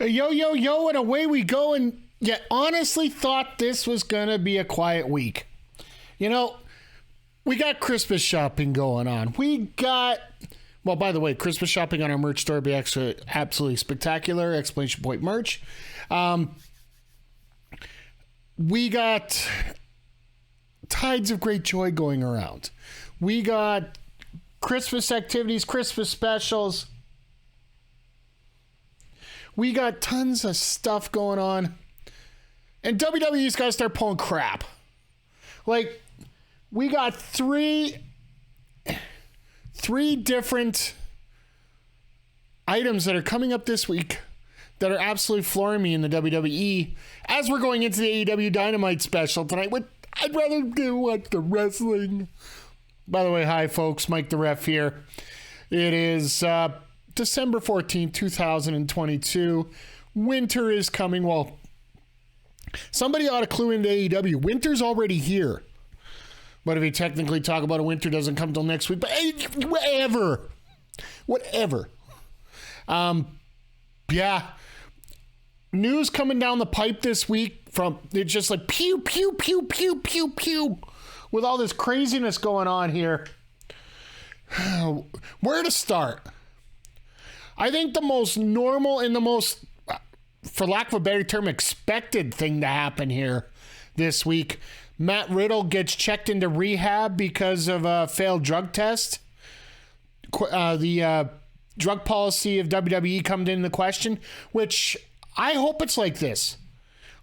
Yo, yo, yo, and away we go. And yet, honestly thought this was going to be a quiet week. You know, we got Christmas shopping going on. Well, by the way, Christmas shopping on our merch store will be actually absolutely spectacular. Exclamation point merch. We got tides of great joy going around. We got Christmas activities, Christmas specials. We got tons of stuff going on. And WWE's got to start pulling crap. Like, we got three different items that are coming up this week that are absolutely flooring me in the WWE as we're going into the AEW Dynamite special tonight. I'd rather watch the wrestling. By the way, hi folks, Mike the Ref here. It is December 14th, 2022. Winter is coming. Well, somebody ought to clue into AEW. Winter's already here. But if you technically talk about a winter doesn't come till next week, but hey, whatever. Yeah. News coming down the pipe this week from, it's just like pew, pew, pew, pew, pew, pew. With all this craziness going on here. Where to start? I think the most normal and the most, for lack of a better term, expected thing to happen here this week. Matt Riddle gets checked into rehab because of a failed drug test. The drug policy of WWE comes into question, which I hope it's like this.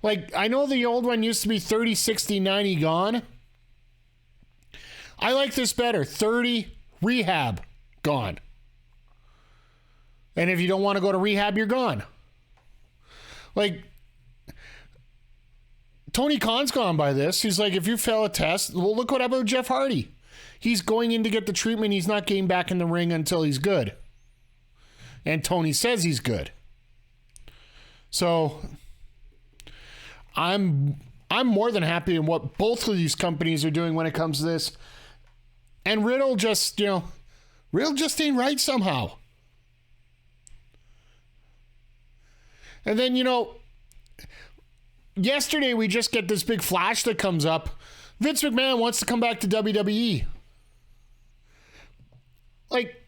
Like, I know the old one used to be 30, 60, 90 gone. I like this better. 30, rehab, gone. And if you don't want to go to rehab, you're gone. Like, Tony Khan's gone by this. He's like, if you fail a test, well, look what happened with Jeff Hardy. He's going in to get the treatment. He's not getting back in the ring until he's good. And Tony says he's good. So I'm more than happy in what both of these companies are doing when it comes to this. And Riddle just ain't right somehow. And then, yesterday we just get this big flash that comes up. Vince McMahon wants to come back to WWE. Like,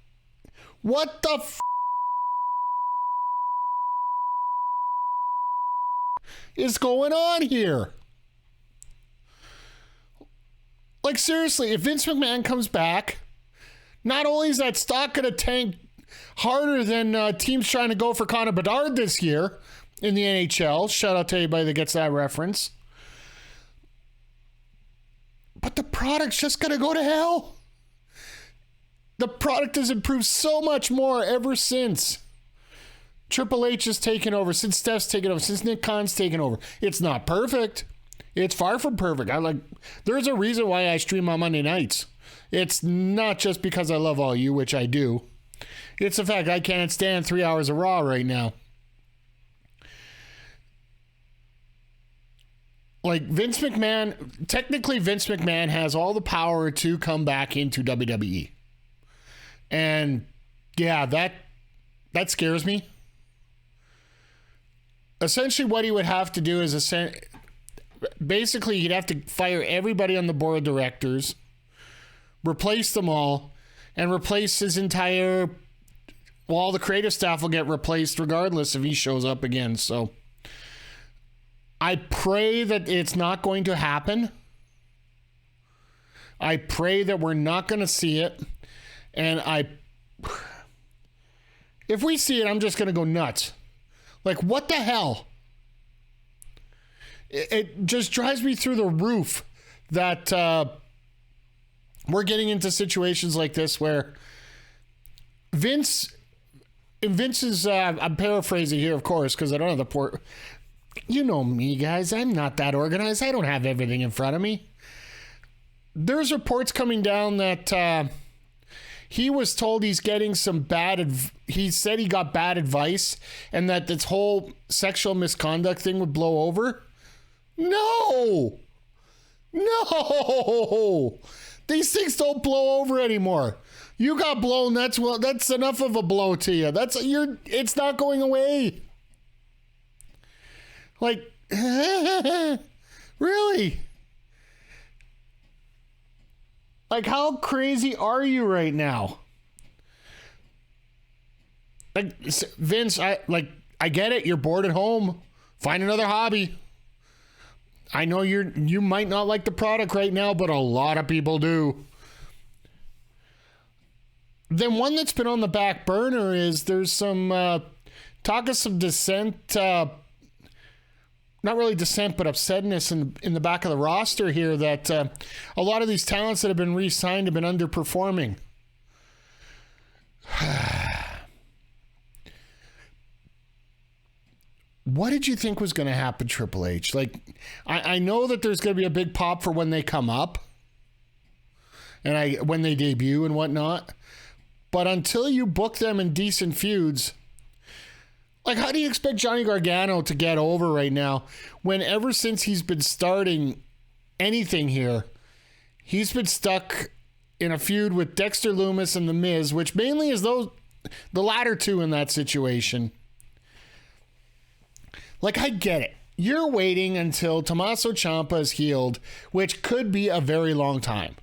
what the is going on here? Like, seriously, if Vince McMahon comes back, not only is that stock going to tank harder than teams trying to go for Connor Bedard this year in the NHL. Shout out to anybody that gets that reference. But the product's just going to go to hell. The product has improved so much more ever since Triple H has taken over, since Steph's taken over, since Nick Khan's taken over. It's not perfect. It's far from perfect. There's a reason why I stream on Monday nights. It's not just because I love all you, which I do. It's the fact I can't stand 3 hours of Raw right now. Like, Vince McMahon has all the power to come back into WWE. And yeah, that scares me. Essentially what he would have to do is basically he'd have to fire everybody on the board of directors, replace them all, and replace his entire... Well, all the creative staff will get replaced regardless if he shows up again. So I pray that it's not going to happen. I pray that we're not going to see it. And if we see it, I'm just going to go nuts. Like, what the hell? It just drives me through the roof that we're getting into situations like this where Vince's, I'm paraphrasing here, of course, because I don't have the port. You know me, guys. I'm not that organized. I don't have everything in front of me. There's reports coming down that he was told he's getting some he said he got bad advice and that this whole sexual misconduct thing would blow over. No! These things don't blow over anymore. You got blown. That's enough of a blow to you. It's not going away. Like, really? Like, how crazy are you right now? Like, Vince, I get it. You're bored at home. Find another hobby. I know you might not like the product right now, but a lot of people do. Then one that's been on the back burner is there's some talk of some dissent, not really dissent, but upsetness in the back of the roster here that a lot of these talents that have been re-signed have been underperforming. What did you think was going to happen, Triple H? Like, I know that there's going to be a big pop for when they come up and when they debut and whatnot. But until you book them in decent feuds, like, how do you expect Johnny Gargano to get over right now when ever since he's been starting anything here, he's been stuck in a feud with Dexter Lumis and The Miz, which mainly is the latter two in that situation. Like, I get it. You're waiting until Tommaso Ciampa is healed, which could be a very long time.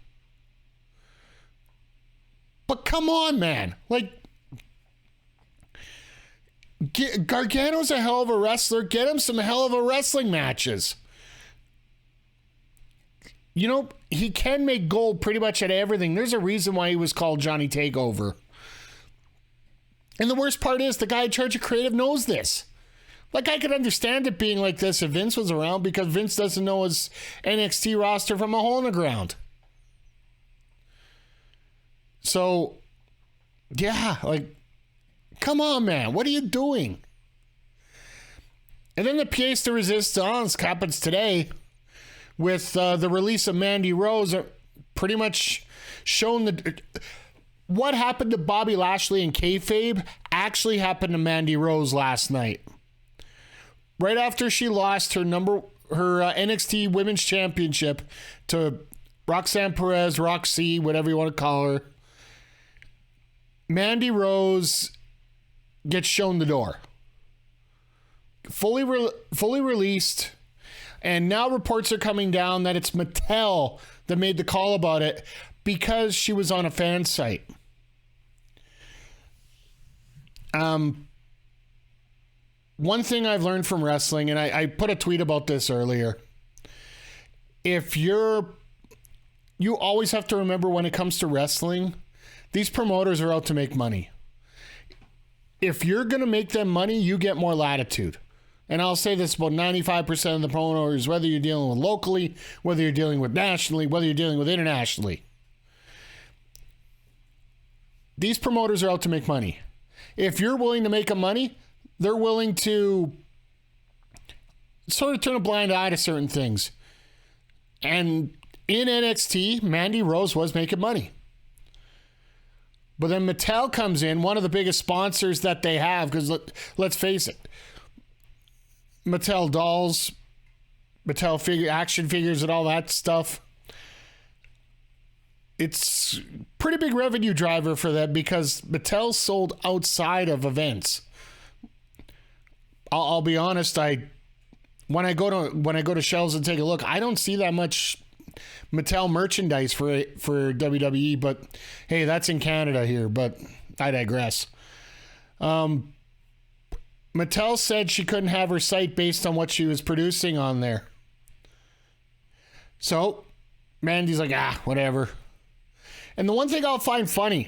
But come on, man. Like, Gargano's a hell of a wrestler. Get him some hell of a wrestling matches. You know, he can make gold pretty much at everything. There's a reason why he was called Johnny Takeover. And the worst part is the guy in charge of creative knows this. Like, I could understand it being like this if Vince was around, because Vince doesn't know his NXT roster from a hole in the ground. So, yeah, like, come on, man. What are you doing? And then the pièce de résistance happens today with the release of Mandy Rose, pretty much shown what happened to Bobby Lashley and kayfabe actually happened to Mandy Rose last night. Right after she lost her NXT Women's Championship to Roxanne Perez, Roxy, whatever you want to call her, Mandy Rose gets shown the door. Fully released. And now reports are coming down that it's Mattel that made the call about it because she was on a fan site. One thing I've learned from wrestling, and I put a tweet about this earlier. You always have to remember when it comes to wrestling, these promoters are out to make money. If you're going to make them money, you get more latitude. And I'll say this about 95% of the promoters, whether you're dealing with locally, whether you're dealing with nationally, whether you're dealing with internationally. These promoters are out to make money. If you're willing to make them money, they're willing to sort of turn a blind eye to certain things. And in NXT, Mandy Rose was making money. But then Mattel comes in, one of the biggest sponsors that they have, because let's face it, Mattel dolls, Mattel action figures and all that stuff. It's pretty big revenue driver for them because Mattel sold outside of events. I'll be honest, when I go to shelves and take a look, I don't see that much Mattel merchandise for WWE, but hey, that's in Canada here, but I digress. Mattel said she couldn't have her site based on what she was producing on there. So Mandy's like, whatever. And the one thing I find funny,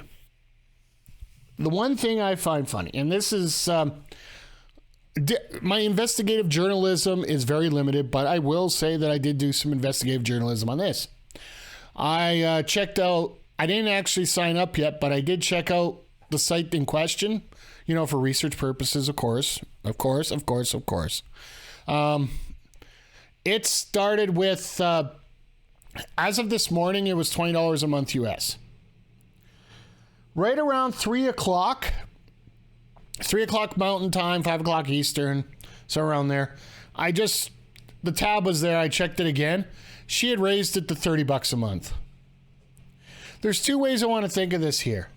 and this is my investigative journalism is very limited, but I will say that I did do some investigative journalism on this. I checked out, I didn't actually sign up yet, but I did check out the site in question, for research purposes, of course. It started with, as of this morning, it was $20 a month US. Right around 3 o'clock Mountain Time, 5 o'clock Eastern, so around there. The tab was there. I checked it again. She had raised it to $30 a month. There's two ways I want to think of this here.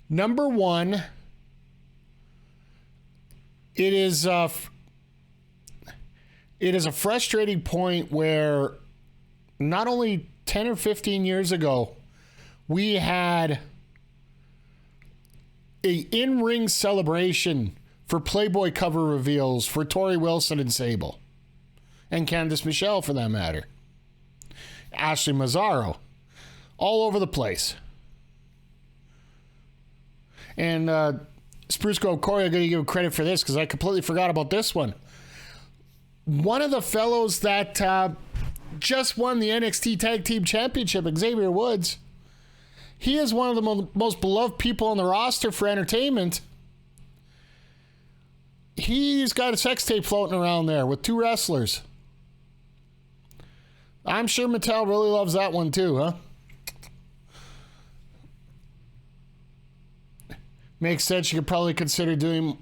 Number one, it is it is a frustrating point where not only 10 or 15 years ago, we had a in-ring celebration for Playboy cover reveals for Tori Wilson and Sable. And Candice Michelle, for that matter. Ashley Mazzaro. All over the place. And Spruce Grove Corey, I'm going to give him credit for this because I completely forgot about this one. One of the fellows that just won the NXT Tag Team Championship, Xavier Woods, he is one of the most beloved people on the roster for entertainment. He's got a sex tape floating around there with two wrestlers. I'm sure Mattel really loves that one too, huh? Makes sense. You could probably consider doing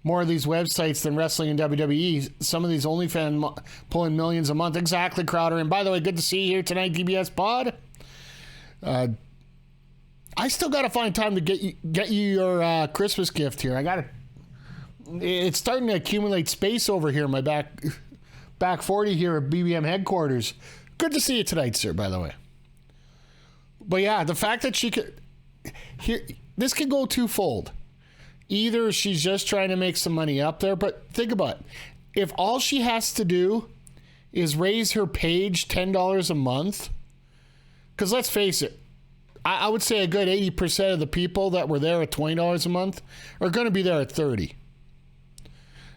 more of these websites than wrestling in WWE. Some of these OnlyFans pulling millions a month. Exactly, Crowder. And by the way, good to see you here tonight, DBS Pod. I still got to find time to get you your Christmas gift here. It's starting to accumulate space over here in my back 40 here at BBM headquarters. Good to see you tonight, sir, by the way. But yeah, the fact that she could... This could go twofold. Either she's just trying to make some money up there, but think about it. If all she has to do is raise her page $10 a month, because let's face it, I would say a good 80% of the people that were there at $20 a month are going to be there at $30.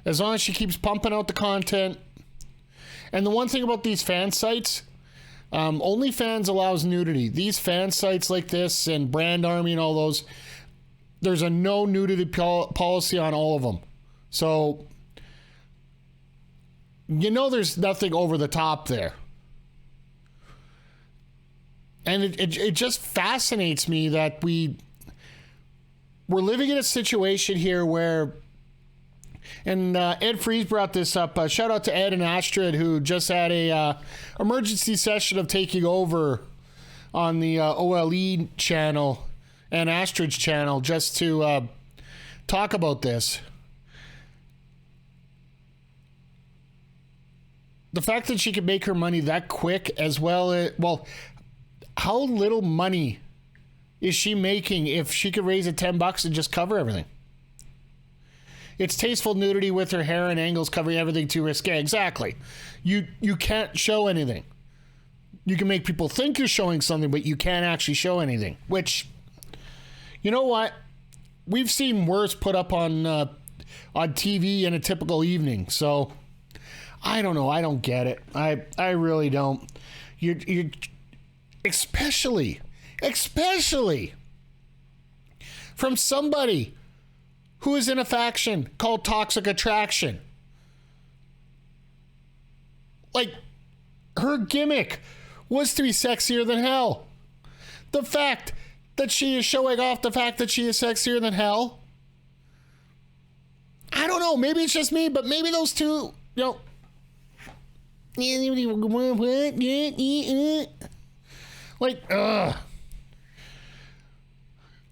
As long as she keeps pumping out the content. And the one thing about these fan sites, OnlyFans allows nudity. These fan sites like this and Brand Army and all those, there's a no nudity policy on all of them. So, there's nothing over the top there. And it just fascinates me that we're living in a situation here where, and Ed Freeze brought this up. Shout out to Ed and Astrid, who just had a emergency session of taking over on the OLE channel and Astrid's channel just to talk about this. The fact that she could make her money that quick as well, how little money is she making if she could raise it $10 and just cover everything? It's tasteful nudity with her hair and angles covering everything too risque. Exactly. You can't show anything. You can make people think you're showing something, but you can't actually show anything. Which, you know what? We've seen worse put up on TV in a typical evening. So, I don't know. I don't get it. I really don't. You especially from somebody who is in a faction called Toxic Attraction. Like, her gimmick was to be sexier than hell. The fact that she is showing off the fact that she is sexier than hell, I don't know, maybe it's just me, but maybe those two,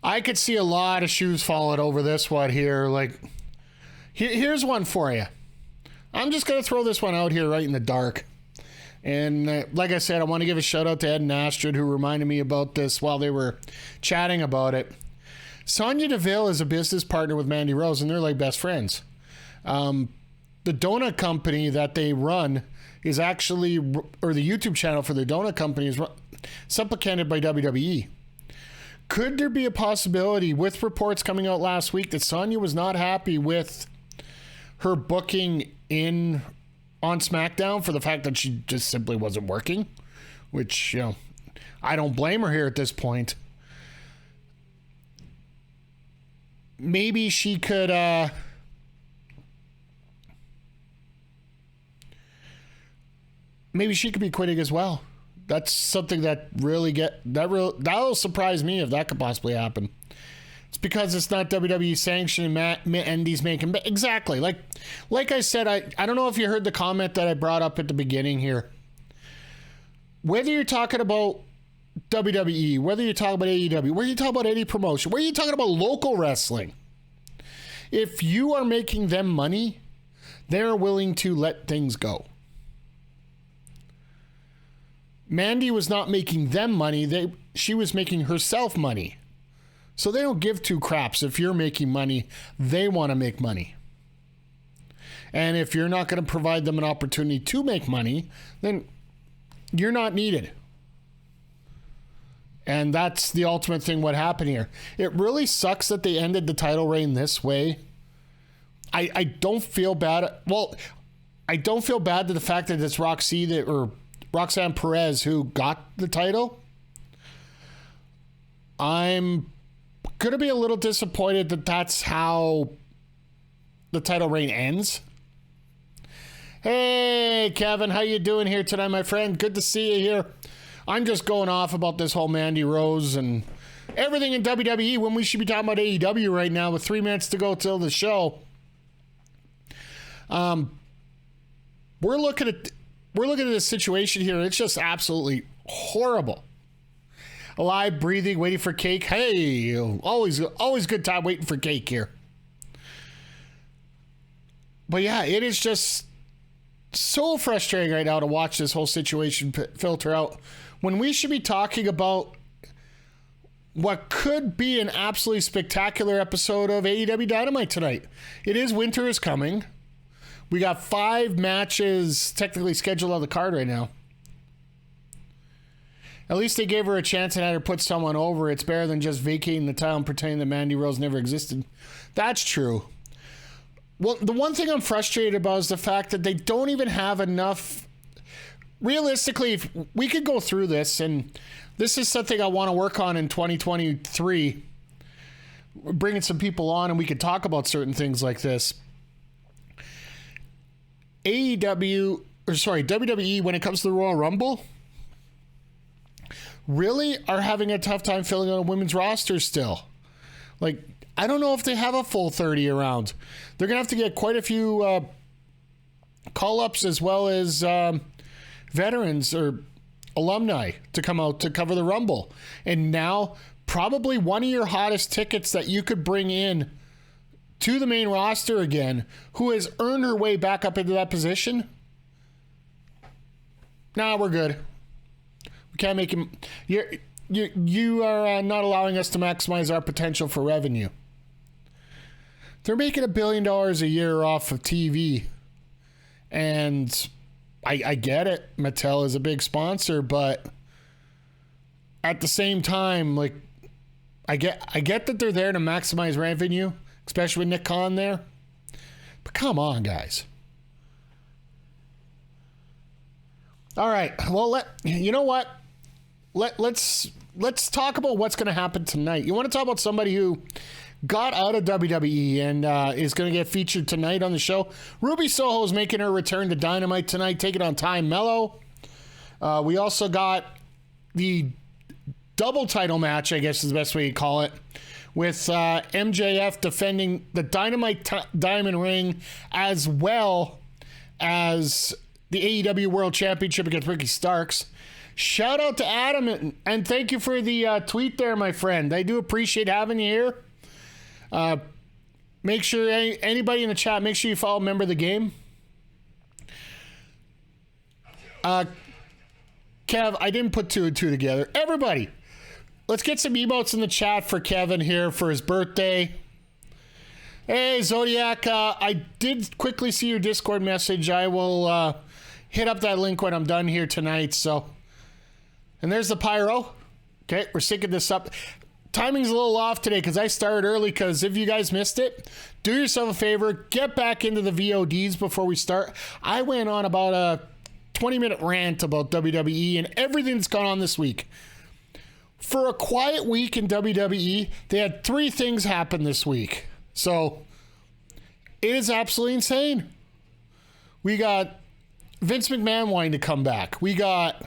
I could see a lot of shoes falling over this one here. Like, here's one for you. I'm just going to throw this one out here right in the dark. And like I said, I want to give a shout out to Ed and Astrid, who reminded me about this while they were chatting about it. Sonya Deville is a business partner with Mandy Rose, and they're like best friends. The donut company that they run is actually, or the YouTube channel for the donut company is supplemented by WWE. Could there be a possibility, with reports coming out last week, that Sonya was not happy with her booking on SmackDown for the fact that she just simply wasn't working? Which, I don't blame her here at this point. Maybe she could, be quitting as well. That's something that that'll surprise me if that could possibly happen. It's because it's not WWE sanctioned and Indies making... Exactly. Like I said, I don't know if you heard the comment that I brought up at the beginning here. Whether you're talking about WWE, whether you're talking about AEW, whether you're talking about any promotion, whether you're talking about local wrestling, if you are making them money, they're willing to let things go. Mandy was not making them money. She was making herself money. So they don't give two craps. If you're making money, they want to make money. And if you're not going to provide them an opportunity to make money, then you're not needed. And that's the ultimate thing what happened here. It really sucks that they ended the title reign this way. I don't feel bad. Well, I don't feel bad to the fact that it's Roxanne Perez who got the title. I'm going to be a little disappointed that that's how the title reign ends. Hey, Kevin, how you doing here tonight, my friend? Good to see you here. I'm just going off about this whole Mandy Rose and everything in WWE when we should be talking about AEW right now with 3 minutes to go till the show. We're looking at this situation here. It's just absolutely horrible. Alive, breathing, waiting for cake. Hey, always good time waiting for cake here. But yeah, it is just so frustrating right now to watch this whole situation filter out when we should be talking about what could be an absolutely spectacular episode of AEW Dynamite tonight. It is winter is coming. We got 5 matches technically scheduled on the card right now. At least they gave her a chance and had her put someone over. It's better than just vacating the title and pretending that Mandy Rose never existed. That's true. Well, the one thing I'm frustrated about is the fact that they don't even have enough. Realistically, if we could go through this, and this is something I want to work on in 2023, bringing some people on and we could talk about certain things like this. WWE, when it comes to the Royal Rumble, really are having a tough time filling out a women's roster still. Like, I don't know if they have a full 30 around. They're going to have to get quite a few call-ups as well as veterans or alumni to come out to cover the Rumble. And now, probably one of your hottest tickets that you could bring in to the main roster again, who has earned her way back up into that position. Nah, we're good. We can't make him. You are not allowing us to maximize our potential for revenue. They're making $1 billion a year off of TV, and I get it. Mattel is a big sponsor, but at the same time, like I get that they're there to maximize revenue, especially with Nick Khan there. But come on, guys. All right. Well, you know what? Let's talk about what's going to happen tonight. You want to talk about somebody who got out of WWE and is going to get featured tonight on the show? Ruby Soho is making her return to Dynamite tonight, taking on Tay Melo. We also got the double title match, I guess is the best way to call it, with MJF defending the Dynamite Diamond Ring as well as the AEW World Championship against Ricky Starks. Shout out to Adam, and thank you for the tweet there, my friend. I do appreciate having you here. Make sure anybody in the chat, make sure you follow Member of the Game. Kev, I didn't put 2 and 2 together. Everybody, let's get some emotes in the chat for Kevin here for his birthday. Hey, Zodiac, I did quickly see your Discord message. I will hit up that link when I'm done here tonight, so... And there's the pyro. Okay, we're syncing this up. Timing's a little off today because I started early, because if you guys missed it, do yourself a favor, get back into the VODs before we start. I went on about a 20-minute rant about WWE and everything that's gone on this week. For a quiet week in WWE, they had 3 things happen this week. So, it is absolutely insane. We got Vince McMahon wanting to come back. We got...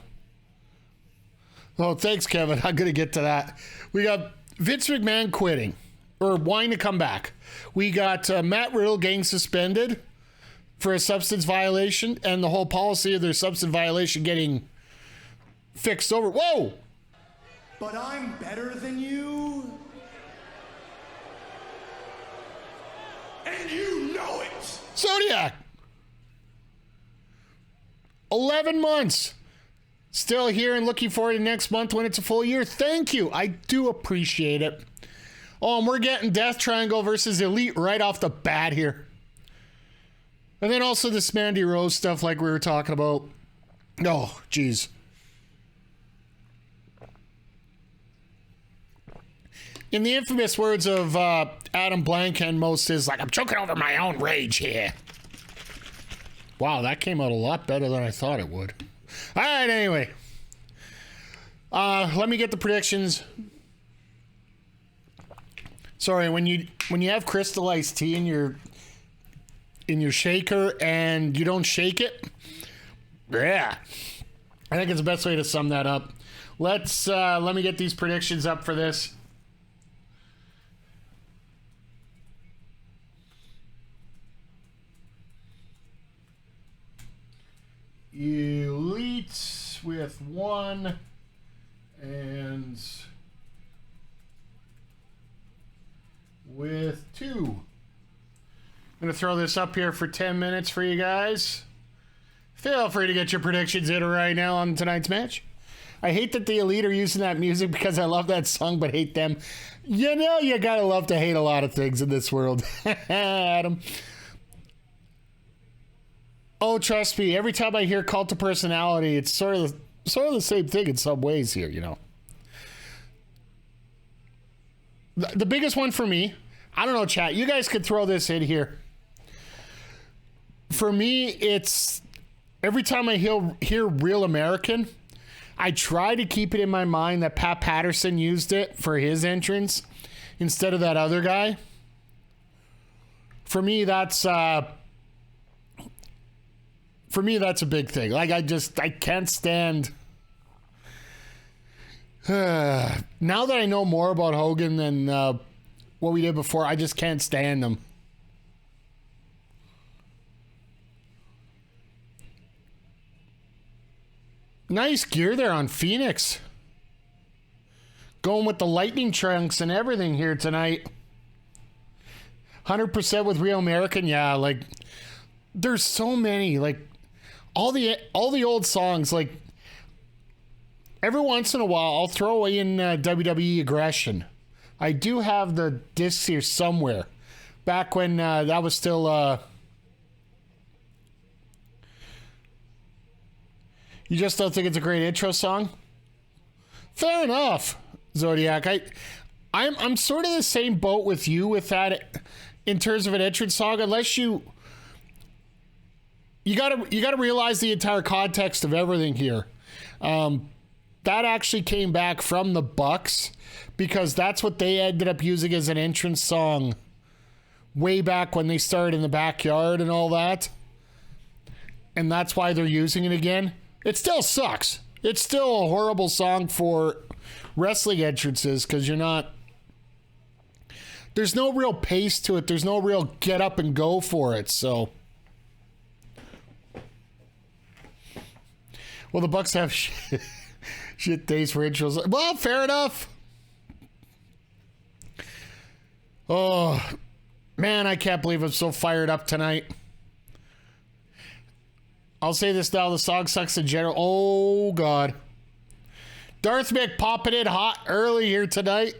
Oh, thanks, Kevin. I'm going to get to that. We got Vince McMahon quitting or wanting to come back. We got Matt Riddle getting suspended for a substance violation and the whole policy of their substance violation getting fixed over. Whoa! But I'm better than you. And you know it. Zodiac! 11 months. Still here and looking forward to next month when it's a full year. Thank you. I do appreciate it. Oh, and we're getting Death Triangle versus Elite right off the bat here. And then also this Mandy Rose stuff like we were talking about. Oh, geez. In the infamous words of Adam Blanken, most is like, I'm choking over my own rage here. Wow, that came out a lot better than I thought it would. All right, anyway. Let me get the predictions. Sorry, when you have crystallized tea in your shaker and you don't shake it, yeah, I think it's the best way to sum that up. Let me get these predictions up for this. Elite with 1 and with 2. I'm going to throw this up here for 10 minutes for you guys. Feel free to get your predictions in right now on tonight's match. I hate that the Elite are using that music because I love that song but hate them. You know you gotta love to hate a lot of things in this world. Adam. Oh, trust me, every time I hear Cult of Personality, it's sort of the same thing in some ways here, you know. The biggest one for me, I don't know, chat, you guys could throw this in here. For me, it's every time I hear Real American, I try to keep it in my mind that Pat Patterson used it for his entrance instead of that other guy. For me, that's a big thing. Like, I can't stand. Now that I know more about Hogan than what we did before, I just can't stand him. Nice gear there on Phoenix. Going with the lightning trunks and everything here tonight. 100% with Real American. Yeah, like, there's so many, like, all the old songs, like, every once in a while I'll throw in WWE Aggression. I do have the discs here somewhere. Back when that was still you just don't think it's a great intro song? Fair enough, Zodiac. I'm sort of the same boat with you with that in terms of an entrance song, unless you gotta realize the entire context of everything here. That actually came back from the Bucks because that's what they ended up using as an entrance song way back when they started in the backyard and all that. And that's why they're using it again. It still sucks. It's still a horrible song for wrestling entrances because there's no real pace to it. There's no real get up and go for it. So, well, the Bucks have shit days for intros. Well, fair enough. Oh, man, I can't believe I'm so fired up tonight. I'll say this now, the song sucks in general. Oh, God. Darth Mick popping in hot early here tonight.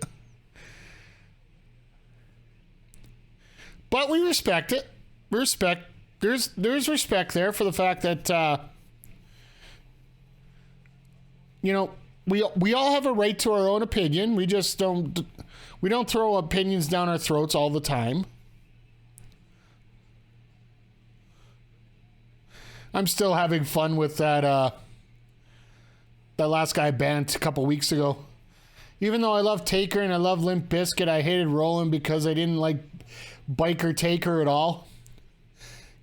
But we respect it. We respect. There's respect there for the fact that, you know, we all have a right to our own opinion. We just don't throw opinions down our throats all the time. I'm still having fun with that last guy banned a couple weeks ago. Even though I love Taker and I love Limp Bizkit, I hated Rollin' because I didn't like Biker Taker at all.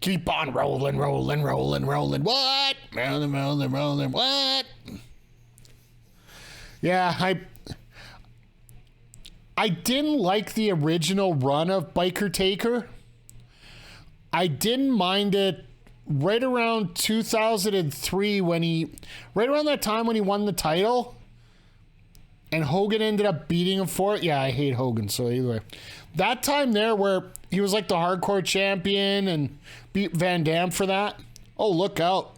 Keep on rolling, rolling, rolling, rolling. What? Rolling, rolling, rolling. What? Yeah, I didn't like the original run of Biker Taker. I didn't mind it right around 2003 right around that time when he won the title and Hogan ended up beating him for it. Yeah, I hate Hogan, so anyway. That time there where he was like the hardcore champion and beat Van Dam for that. Oh, look out.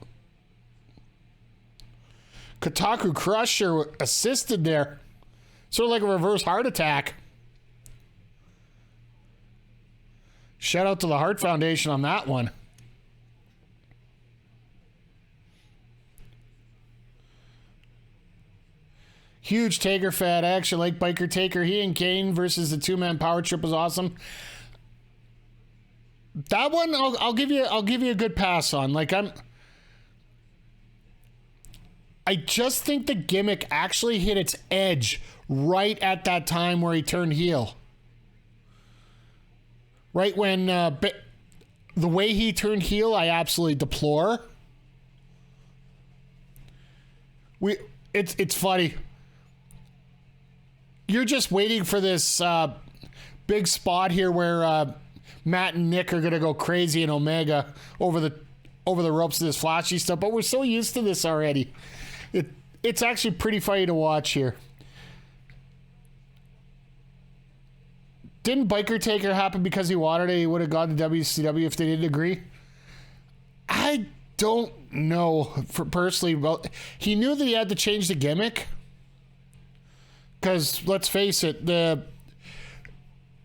Kotaku Crusher assisted there. Sort of like a reverse heart attack. Shout out to the Heart Foundation on that one. Huge Taker fan. I actually like Biker Taker. He and Kane versus the two-man power trip was awesome. That one I'll give you a good pass on. Like I just think the gimmick actually hit its edge right at that time where he turned heel. Right when the way he turned heel, I absolutely deplore. It's funny. You're just waiting for this big spot here where Matt and Nick are gonna go crazy in Omega over the ropes of this flashy stuff, but we're so used to this already. It's actually pretty funny to watch here. Didn't Biker Taker happen because he wanted it? He would have gone to WCW if they didn't agree. I don't know personally. Well, he knew that he had to change the gimmick. Because let's face it,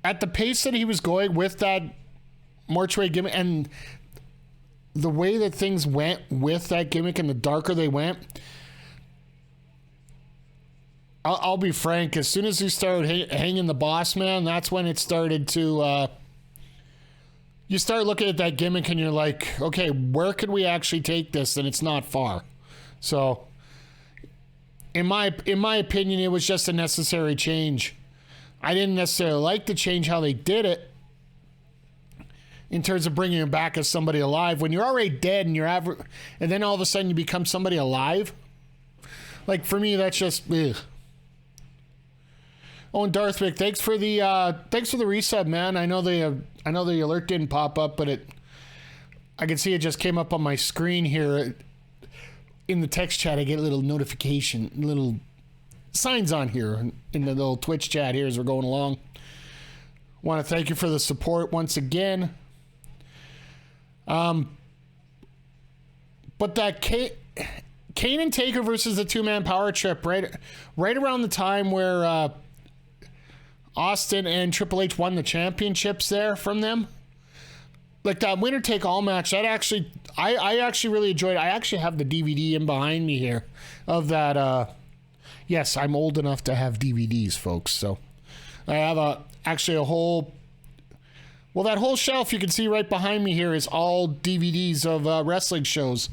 at the pace that he was going with that mortuary gimmick and the way that things went with that gimmick and the darker they went, I'll be frank, as soon as he started hanging the boss man, that's when it started to you start looking at that gimmick and you're like, okay, where could we actually take this? And it's not far. So in my opinion, it was just a necessary change. I didn't necessarily like the change how they did it in terms of bringing him back as somebody alive. When you're already dead and and then all of a sudden you become somebody alive. Like for me, that's just ugh. Oh, and Darthwick, thanks for the resub, man. I know the alert didn't pop up, but I can see it just came up on my screen here. In the text chat, I get a little notification, little signs on here in the little Twitch chat here as we're going along. Want to thank you for the support once again. But that Kane and Taker versus the two-man power trip, right around the time where Austin and Triple H won the championships there from them. Like that winner take all match, I actually really enjoyed it. I actually have the DVD in behind me here of that. Yes, I'm old enough to have DVDs, folks. So I have actually a whole. Well, that whole shelf you can see right behind me here is all DVDs of wrestling shows.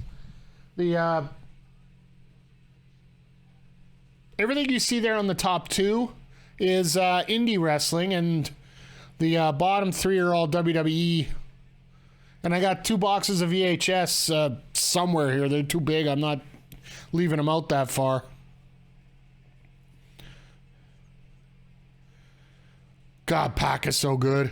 The everything you see there on the top two is indie wrestling, and the bottom three are all WWE. And I got 2 boxes of VHS somewhere here. They're too big. I'm not leaving them out that far. God, Pac is so good.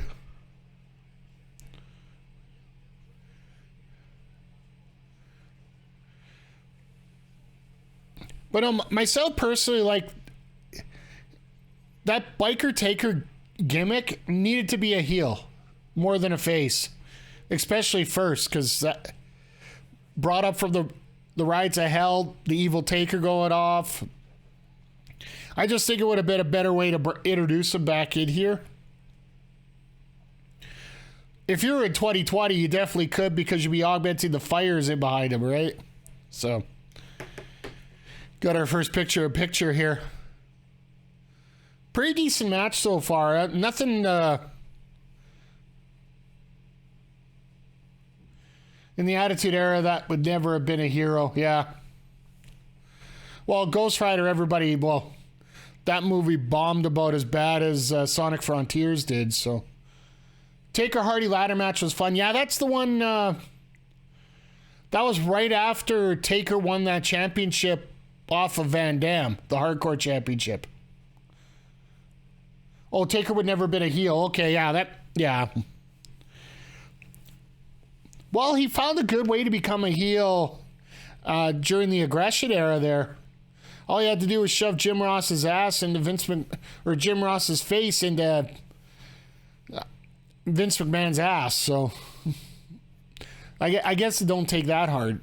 But myself personally, like, that Biker Taker gimmick needed to be a heel more than a face. Especially first, because that brought up from the Rides of Hell, the evil Taker going off. I just think it would have been a better way to introduce him back in here. If you were in 2020, you definitely could, because you'd be augmenting the fires in behind him, right? So, got our first picture here. Pretty decent match so far. Nothing in the Attitude Era that would never have been a hero. Yeah. Well, Ghost Rider, everybody, well, that movie bombed about as bad as Sonic Frontiers did, so. Taker Hardy ladder match was fun. Yeah, that's the one, that was right after Taker won that championship off of Van Dam, the Hardcore Championship. Oh, Taker would never have been a heel. Okay, yeah. Well, he found a good way to become a heel during the Aggression Era there. All he had to do was shove Jim Ross's ass into Jim Ross's face into Vince McMahon's ass. So I guess it don't take that hard.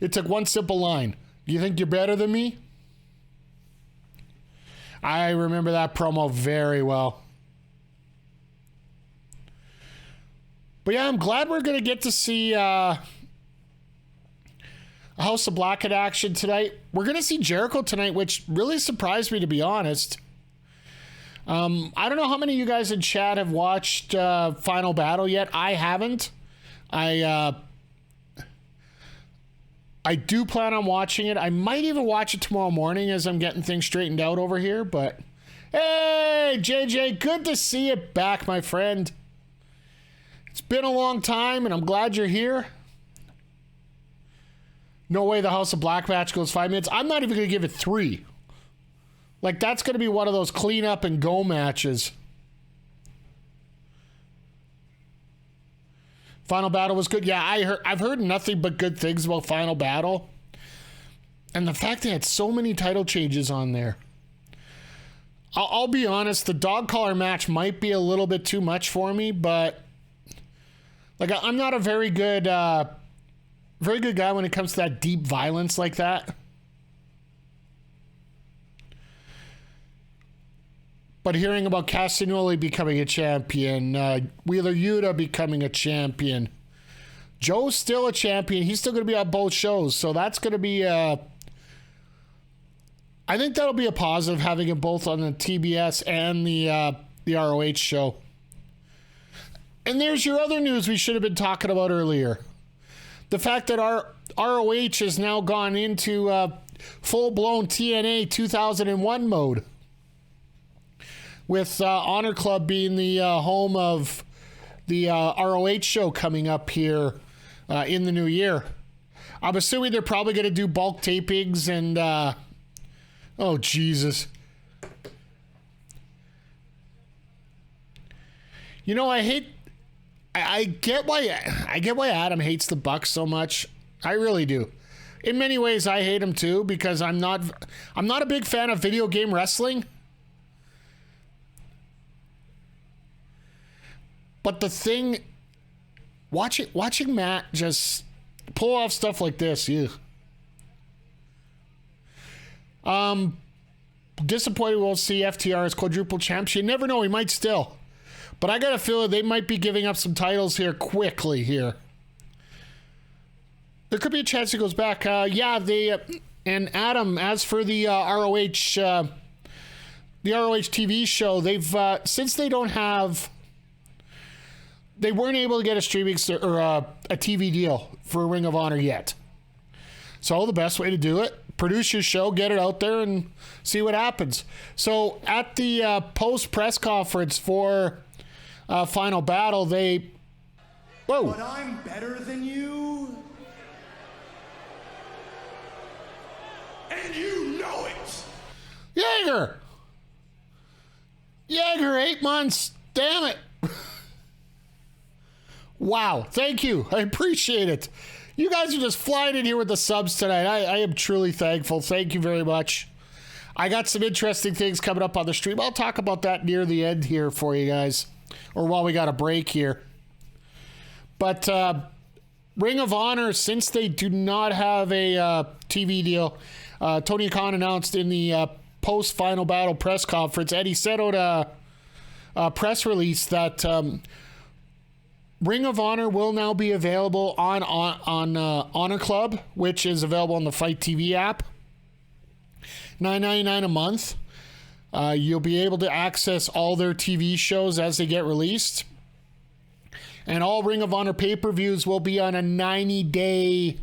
It took one simple line. You think you're better than me? I remember that promo very well. But yeah, I'm glad we're going to get to see House of Black in action tonight. We're going to see Jericho tonight, which really surprised me, to be honest. I don't know how many of you guys in chat have watched Final Battle yet. I haven't. I do plan on watching it. I might even watch it tomorrow morning as I'm getting things straightened out over here. But hey, JJ, good to see you back, my friend. It's been a long time, and I'm glad you're here. No way the House of Black match goes 5 minutes. I'm not even going to give it 3. Like, that's going to be one of those clean up and go matches. Final Battle was good. Yeah, I've heard nothing but good things about Final Battle. And the fact they had so many title changes on there. I'll be honest, the dog collar match might be a little bit too much for me, but like, I'm not a very good guy when it comes to that deep violence like that. But hearing about Castagnoli becoming a champion, Wheeler Yuta becoming a champion, Joe's still a champion. He's still going to be on both shows. So that's going to be, I think that'll be a positive, having them both on the TBS and the ROH show. And there's your other news we should have been talking about earlier. The fact that our ROH has now gone into full-blown TNA 2001 mode. With Honor Club being the home of the ROH show coming up here in the new year. I'm assuming they're probably going to do bulk tapings and... oh, Jesus. You know, I get why Adam hates the Bucks so much. I really do. In many ways, I hate him too, because I'm not a big fan of video game wrestling. But the thing, watching Matt just pull off stuff like this, yeah. Disappointed we won't see FTR as quadruple champs. You never know, he might still. But I got a feeling they might be giving up some titles here quickly here. There could be a chance he goes back. And Adam, as for the ROH TV show, they've since they don't have. They weren't able to get a streaming or a TV deal for Ring of Honor yet. So the best way to do it, produce your show, get it out there, and see what happens. So at the post press conference for Final Battle, they... Whoa. But I'm better than you. And you know it. Jaeger, 8 months. Damn it. Wow, thank you. I appreciate it. You guys are just flying in here with the subs tonight. I am truly thankful. Thank you very much. I got some interesting things coming up on the stream. I'll talk about that near the end here for you guys, or while we got a break here. But Ring of Honor, since they do not have a TV deal, Tony Khan announced in the post-Final Battle press conference, Eddie said on a press release that... Ring of Honor will now be available on Honor Club, which is available on the Fight TV app. $9.99 a month. You'll be able to access all their TV shows as they get released. And all Ring of Honor pay-per-views will be on a 90-day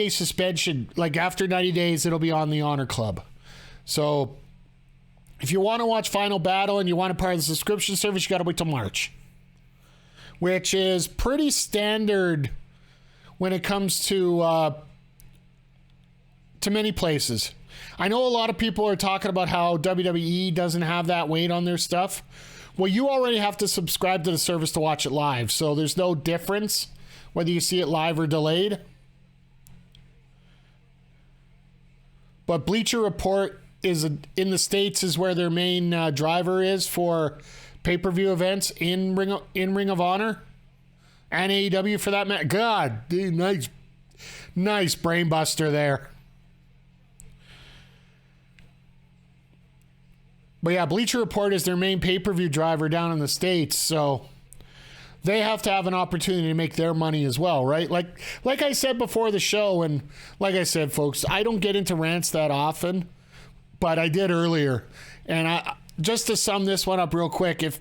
suspension. Like, after 90 days, it'll be on the Honor Club. So... if you want to watch Final Battle and you want to part of the subscription service, you got to wait till March, which is pretty standard when it comes to many places. I know a lot of people are talking about how WWE doesn't have that wait on their stuff. Well, you already have to subscribe to the service to watch it live, so there's no difference whether you see it live or delayed. But Bleacher Report is in the States is where their main driver is for pay-per-view events in Ring of Honor and AEW for that matter. God, dude, nice Nice brainbuster there. But yeah, Bleacher Report is their main pay-per-view driver down in the States, so they have to have an opportunity to make their money as well, right? Like I said before the show, and like I said, folks, I don't get into rants that often, but I did earlier. And just to sum this one up real quick, if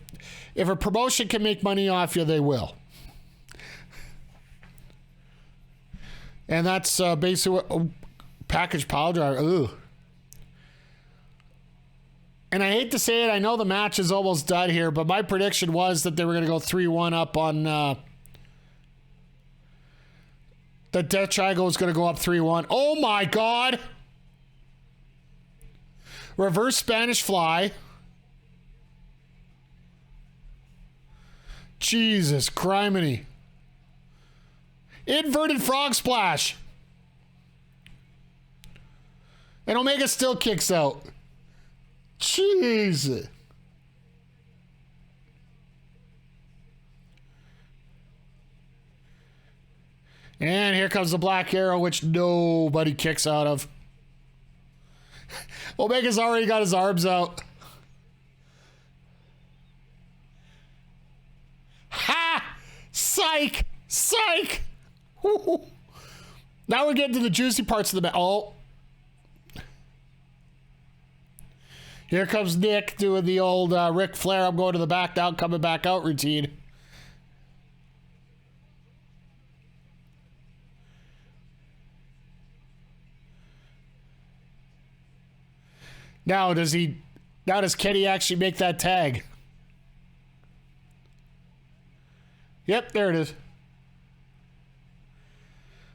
a promotion can make money off you, they will. And that's basically what package pile driver. Ooh. And I hate to say it, I know the match is almost done here, but my prediction was that they were going to go 3-1 up on... that Death Triangle was going to go up 3-1. Oh my God! Reverse Spanish Fly. Jesus criminy. Inverted Frog Splash. And Omega still kicks out. Jeez. And here comes the Black Arrow, which nobody kicks out of. Omega's already got his arms out. Ha! Psych! Psych! Woo-hoo. Now we're getting to the juicy parts of the match. Oh. Here comes Nick doing the old Ric Flair, I'm going to the back now, coming back out routine. Now does Kenny actually make that tag? Yep, there it is.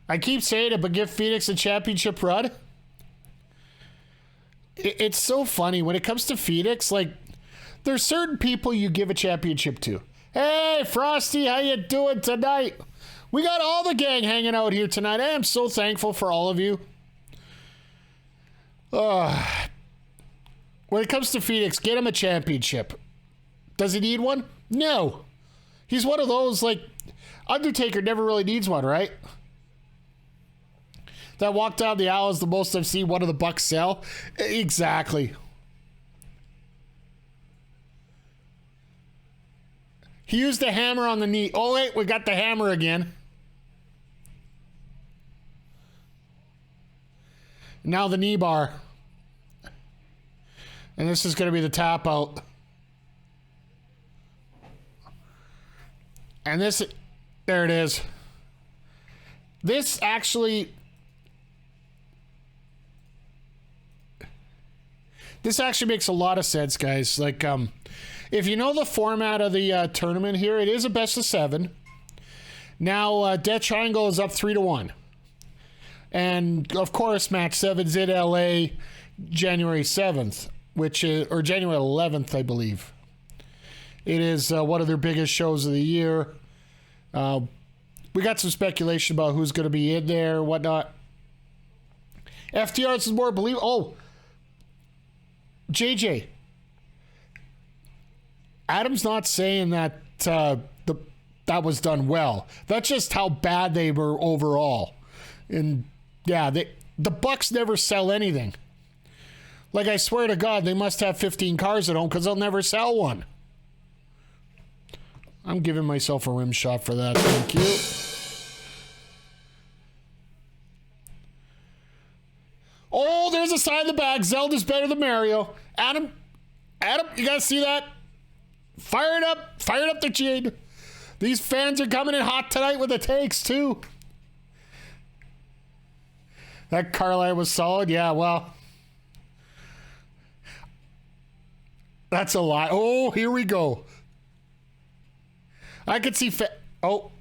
I keep saying it, but give Phoenix a championship run. It's so funny when it comes to Phoenix. Like, there's certain people you give a championship to. Hey, Frosty, how you doing tonight? We got all the gang hanging out here tonight. I am so thankful for all of you. When it comes to Phoenix, get him a championship. Does he need one? No. He's one of those, like, Undertaker never really needs one, right? That walk down the aisle is the most I've seen one of the Bucks sell. Exactly. He used the hammer on the knee. Oh, wait, we got the hammer again. Now the knee bar. And this is going to be the tap out. And this, there it is. This actually makes a lot of sense, guys. Like, if you know the format of the tournament here, it is a best of 7. Now, Death Triangle is up 3-1. And, of course, match 7's in LA January 7th, which is, or January 11th, I believe. It is one of their biggest shows of the year. We got some speculation about who's going to be in there, whatnot. FTR is more believable. Oh, JJ. Adam's not saying that that was done well. That's just how bad they were overall. And yeah, the Bucks never sell anything. Like, I swear to God, they must have 15 cars at home because they'll never sell one. I'm giving myself a rim shot for that. Thank you. Oh, there's a sign in the back. Zelda's better than Mario. Adam, you guys see that? Fire it up the chain. These fans are coming in hot tonight with the takes too. That Carlisle was solid. Yeah, well, that's a lie. Oh, here we go. I could see oh.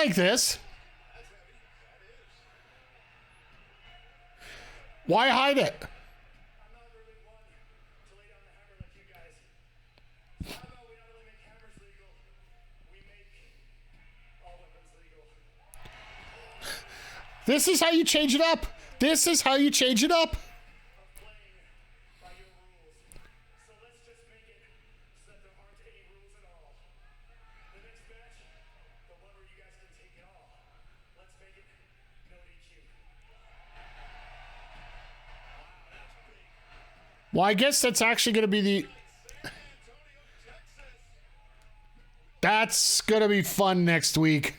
like this. Why hide it? This is how you change it up. This is how you change it up. Well, I guess that's actually going to be the... That's going to be fun next week.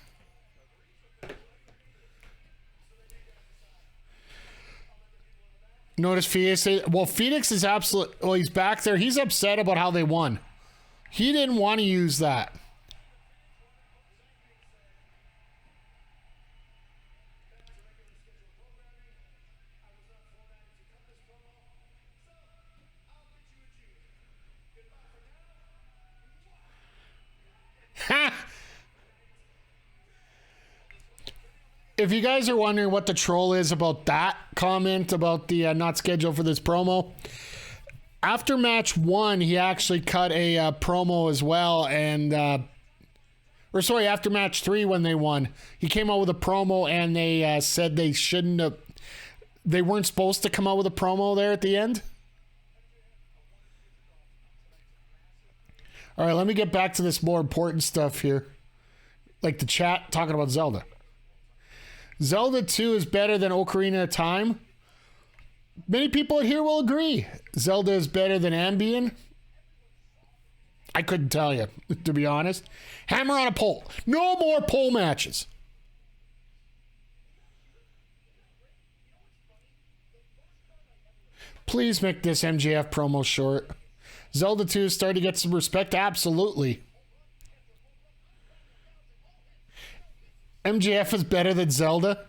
Notice Phoenix. Well, Phoenix is absolute. Well, he's back there. He's upset about how they won. He didn't want to use that. Ha! If you guys are wondering what the troll is about that comment about the not scheduled for this promo, after match 1, he actually cut a promo as well. And, or sorry, after match 3 when they won, he came out with a promo and they said they shouldn't have, they weren't supposed to come out with a promo there at the end. All right, let me get back to this more important stuff here. Like the chat talking about Zelda. Zelda 2 is better than Ocarina of Time. Many people here will agree. Zelda is better than Ambien. I couldn't tell you, to be honest. Hammer on a pole. No more pole matches. Please make this MJF promo short. Zelda 2 is starting to get some respect. Absolutely. MJF is better than Zelda.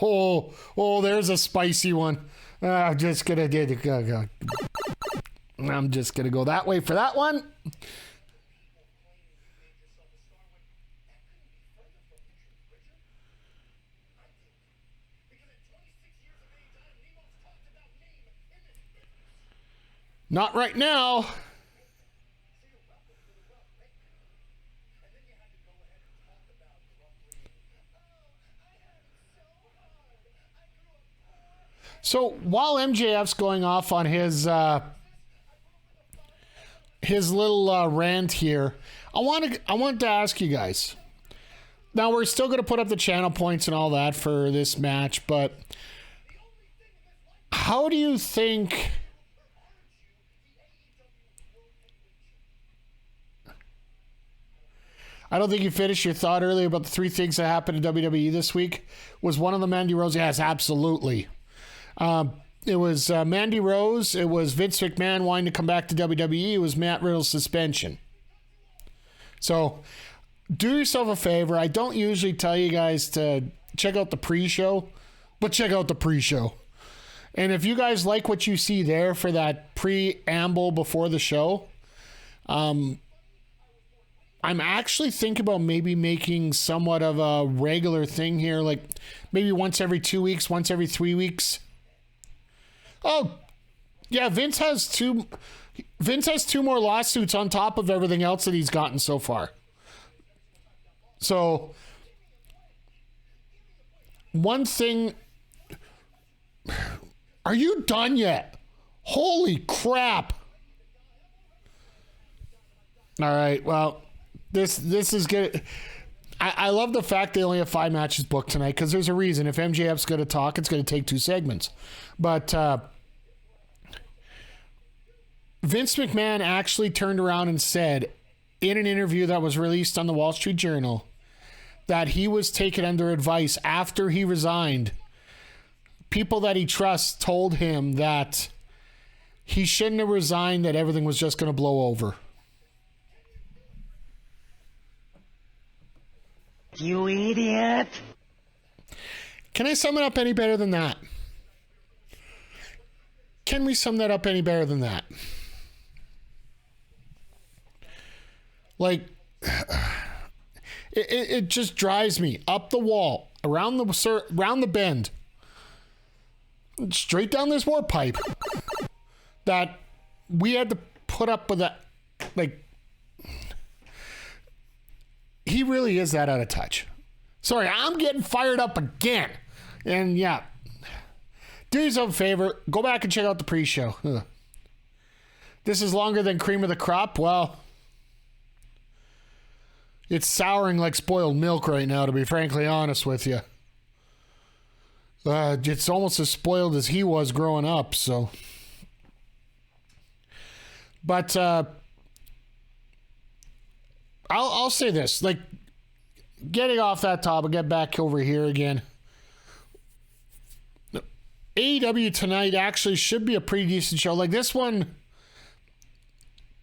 Oh, there's a spicy one. I'm just gonna go that way for that one. Not right now. So while MJF's going off on his little rant here, I wanted to ask you guys. Now we're still going to put up the channel points and all that for this match, but how do you think? I don't think you finished your thought earlier about the 3 things that happened in WWE this week. Was one of them Mandy Rose? Yes, absolutely. It was Mandy Rose. It was Vince McMahon wanting to come back to WWE. It was Matt Riddle's suspension. So do yourself a favor. I don't usually tell you guys to check out the pre-show, but check out the pre-show. And if you guys like what you see there for that preamble before the show, I'm actually thinking about maybe making somewhat of a regular thing here, like maybe once every 2 weeks, once every 3 weeks. Oh, yeah, Vince has two more lawsuits on top of everything else that he's gotten so far. So, one thing... Are you done yet? Holy crap. All right, well, this is good. I love the fact they only have 5 matches booked tonight because there's a reason. If MJF's going to talk, it's going to take 2 segments. But Vince McMahon actually turned around and said in an interview that was released on the Wall Street Journal that he was taken under advice after he resigned. People that he trusts told him that he shouldn't have resigned, that everything was just going to blow over. You idiot. Can I sum it up any better than that? Can we sum that up any better than that? Like, It just drives me up the wall, around the bend, straight down this warp pipe that we had to put up with that. Like, he really is that out of touch. Sorry, I'm getting fired up again. And yeah, do yourself a favor, go back and check out the pre-show. Ugh. This is longer than cream of the crop. Well, it's souring like spoiled milk right now, to be frankly honest with you. It's almost as spoiled as he was growing up, so. But I'll say this, like, getting off that topic, get back over here again. AEW tonight actually should be a pretty decent show. Like, this one,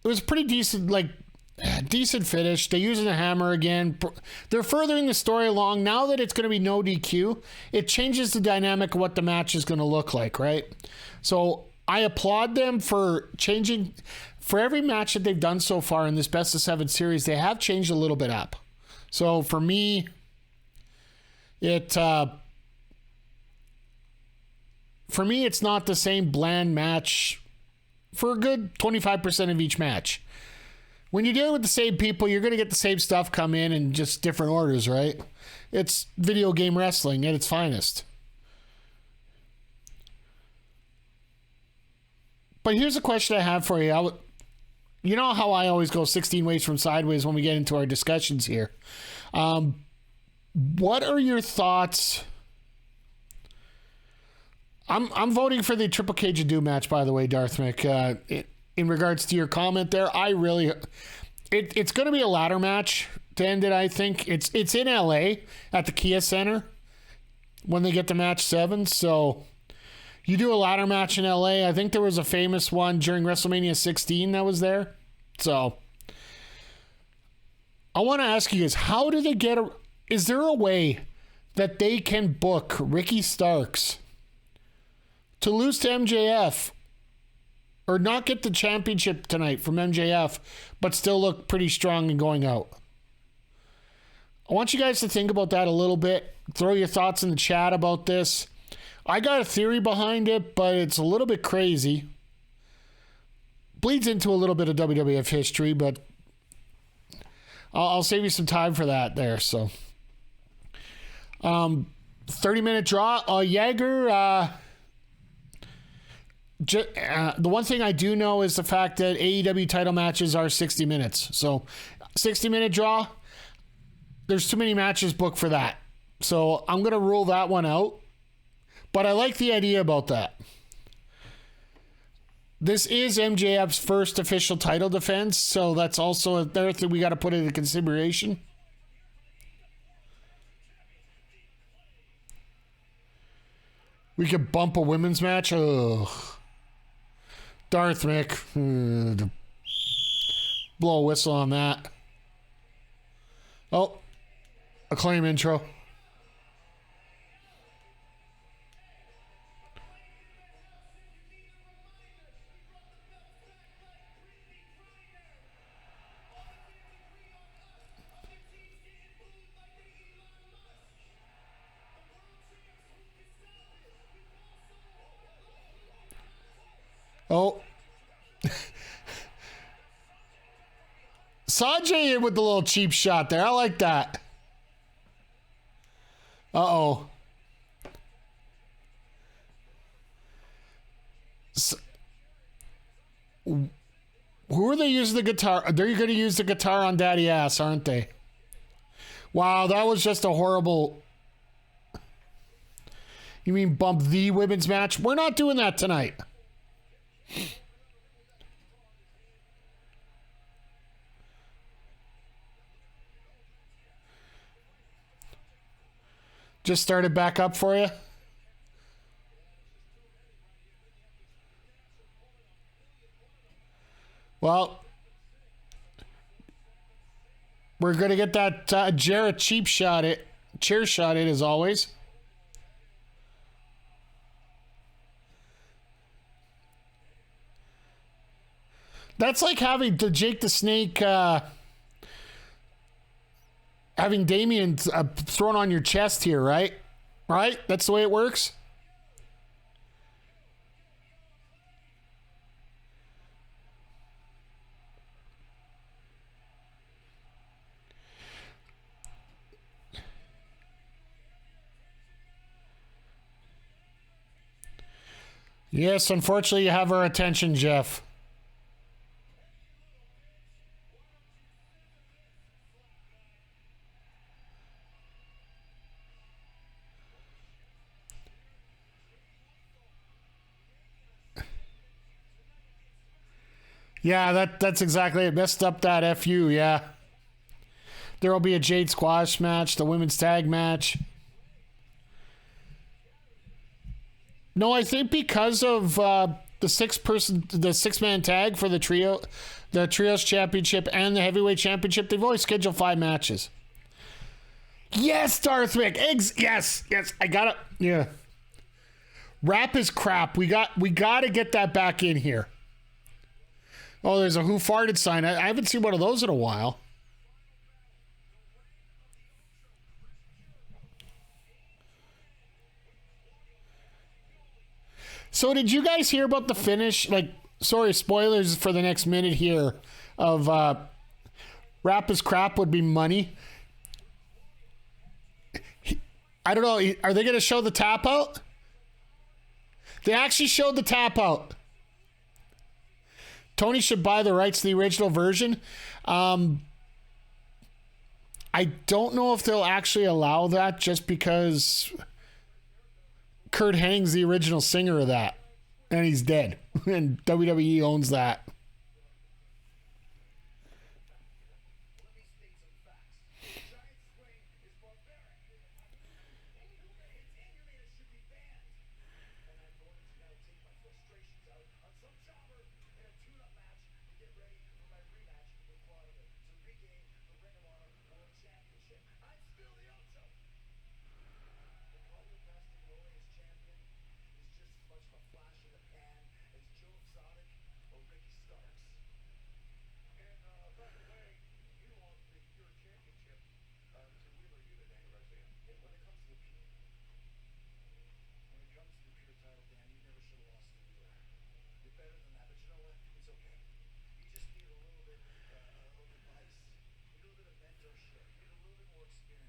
it was pretty decent, like, decent finish. They're using a hammer again. They're furthering the story along. Now that it's going to be no DQ, it changes the dynamic of what the match is going to look like, right? So I applaud them for changing. For every match that they've done so far in this best of 7 series, they have changed a little bit up. So for me, it's not the same bland match for a good 25% of each match. When you're dealing with the same people, you're going to get the same stuff come in just different orders, right? It's video game wrestling at its finest. But here's a question I have for you. You know how I always go 16 ways from sideways when we get into our discussions here. What are your thoughts? I'm voting for the Triple Cage and Do match, by the way, Darth Mick. In regards to your comment there, it's going to be a ladder match to end it, I think. It's in LA at the Kia Center when they get to match 7. So you do a ladder match in LA. I think there was a famous one during WrestleMania 16 that was there. So I want to ask you guys, how do they is there a way that they can book Ricky Starks to lose to MJF or not get the championship tonight from MJF, but still look pretty strong and going out? I want you guys to think about that a little bit. Throw your thoughts in the chat about this. I got a theory behind it, but it's a little bit crazy. Bleeds into a little bit of WWF history, but I'll save you some time for that there. So, 30-minute draw. Jaeger. The one thing I do know is the fact that AEW title matches are 60 minutes. So 60-minute draw, there's too many matches booked for that. So I'm going to rule that one out. But I like the idea about that. This is MJF's first official title defense, so that's also another thing we got to put into consideration. We could bump a women's match. Ugh. Darth Mick. Blow a whistle on that. Oh, Acclaim intro. Oh. Sanjay in with the little cheap shot there. I like that. Uh-oh. Who are they using the guitar? They're going to use the guitar on Daddy Ass, aren't they? Wow, that was just a horrible... You mean bump the women's match? We're not doing that tonight. Just started back up for you. Well, we're going to get that Jarrett chair shot in as always. That's like having the Jake the Snake at having Damien thrown on your chest here, right? Right? That's the way it works? Yes, unfortunately, you have our attention, Jeff. Yeah, that's exactly it. Messed up that FU, yeah. There will be a Jade Squash match, the women's tag match. No, I think because of the six-man tag for the trios championship and the heavyweight championship, they've always scheduled 5 matches. Yes, Darth Vic. Yes. I got it. Yeah. Rap is crap. We got to get that back in here. Oh, there's a Who Farted sign. I haven't seen one of those in a while. So did you guys hear about the finish? Sorry, spoilers for the next minute here of Rap is crap would be money. I don't know. Are they going to show the tap out? They actually showed the tap out. Tony should buy the rights to the original version. I don't know if they'll actually allow that just because Kurt Hanning's the original singer of that. And he's dead. And WWE owns that.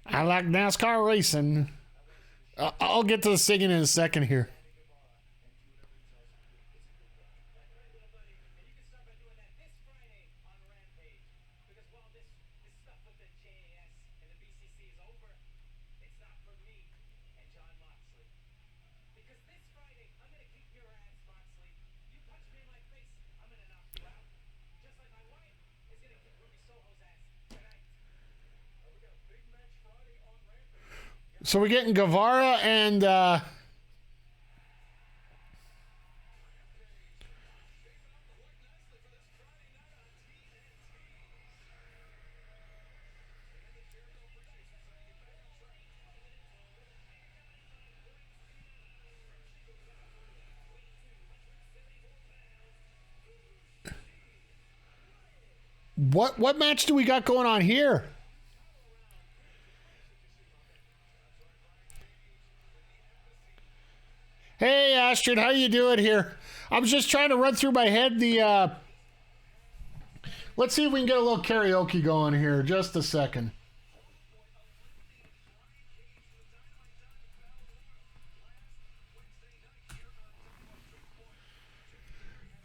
I like NASCAR racing. I'll get to the singing in a second here. So we're getting Guevara and what match do we got going on here? Hey, Astrid, how you doing here? I was just trying to run through my head the, let's see if we can get a little karaoke going here. Just a second.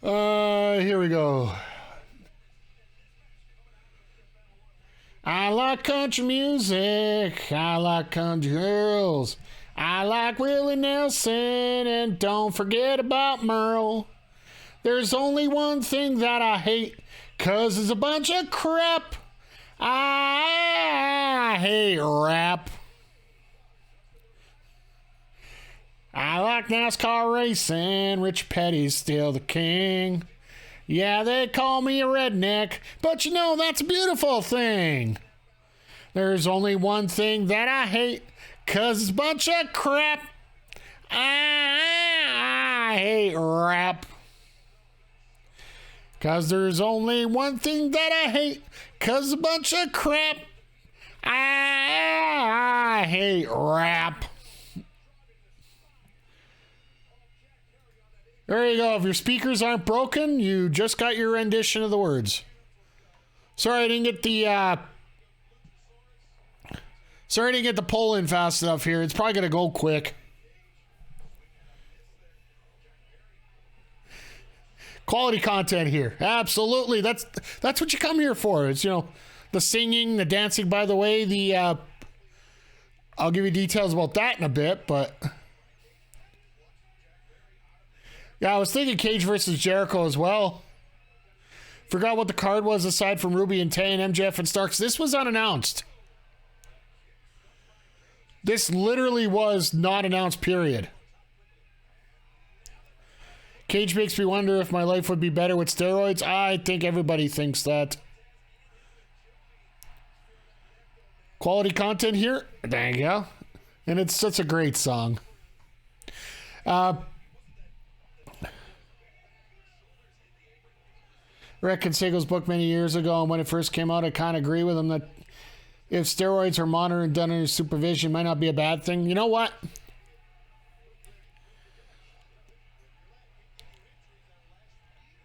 Here we go. I like country music. I like country girls. I like Willie Nelson, and don't forget about Merle. There's only one thing that I hate, 'cause it's a bunch of crap. I hate rap. I like NASCAR racing. Rich Petty's still the king. Yeah, they call me a redneck, but you know that's a beautiful thing. There's only one thing that I hate, 'cause it's a bunch of crap. I hate rap. 'Cause there's only one thing that I hate, 'cause it's a bunch of crap. I I hate rap. There you go. If your speakers aren't broken, you just got your rendition of the words. Sorry I didn't get the poll in fast enough here. It's probably gonna go quick. Quality content here. Absolutely. That's what you come here for. It's, you know, the singing, the dancing. By the way, I'll give you details about that in a bit, but yeah, I was thinking Cage versus Jericho as well. Forgot what the card was aside from Ruby and Tay and MJF and Starks. This was unannounced. This literally was not announced, period. Cage makes me wonder if my life would be better with steroids. I think everybody thinks that. Quality content here. There you go. And it's such a great song. Rick Consigo's book many years ago, and when it first came out, I kind of agree with him that if steroids are monitored and done under supervision, it might not be a bad thing. You know what?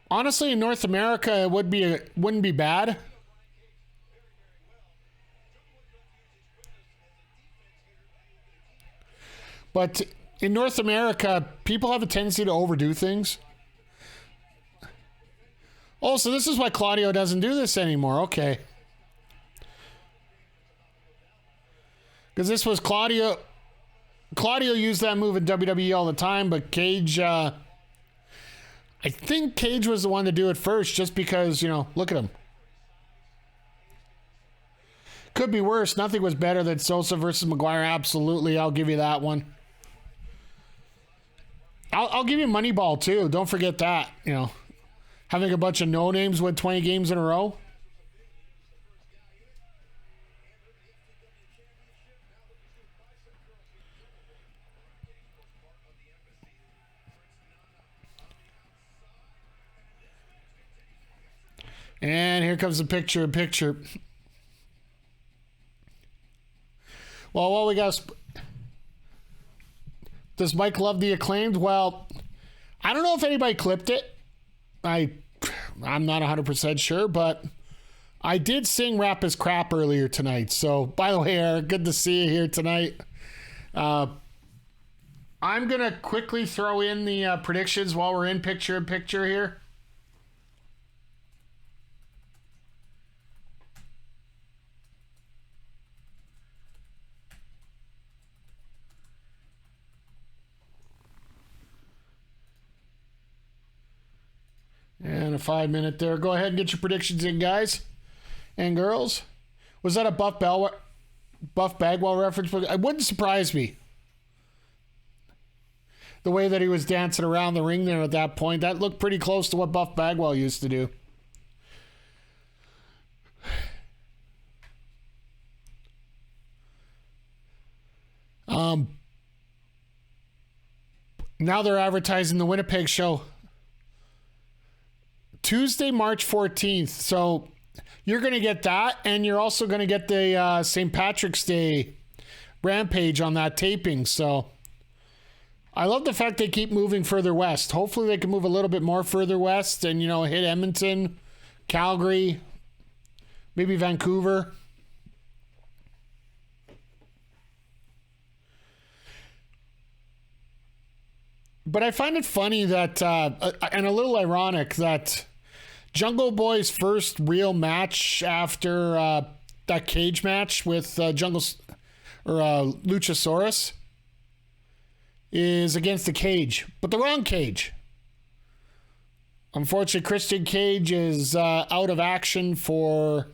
Honestly, in North America, it wouldn't be bad. But in North America, people have a tendency to overdo things. Oh, so this is why Claudio doesn't do this anymore. Okay. Because this was Claudio. Claudio used that move in WWE all the time, but Cage, I think Cage was the one to do it first just because, you know, look at him. Could be worse. Nothing was better than Sosa versus Maguire. Absolutely. I'll give you that one. I'll give you Moneyball too. Don't forget that, you know. Having a bunch of no-names win 20 games in a row. And here comes the picture-in-picture. Well, what we got... Does Mike love the Acclaimed? Well, I don't know if anybody clipped it. I'm not 100% sure, but I did sing Rap is Crap earlier tonight. So, by the way, Eric, good to see you here tonight. I'm going to quickly throw in the predictions while we're in picture-in-picture here. And a 5-minute there. Go ahead and get your predictions in, guys and girls. Was that a Buff Bagwell reference? It wouldn't surprise me. The way that he was dancing around the ring there at that point, that looked pretty close to what Buff Bagwell used to do. Now they're advertising the Winnipeg show. Tuesday, March 14th. So you're going to get that, and you're also going to get the St. Patrick's Day Rampage on that taping. So I love the fact they keep moving further west. Hopefully they can move a little bit more further west and, you know, hit Edmonton, Calgary, maybe Vancouver. But I find it funny that, and a little ironic, that Jungle Boy's first real match after that cage match with Luchasaurus is against the Cage, but the wrong Cage. Unfortunately, Christian Cage is out of action for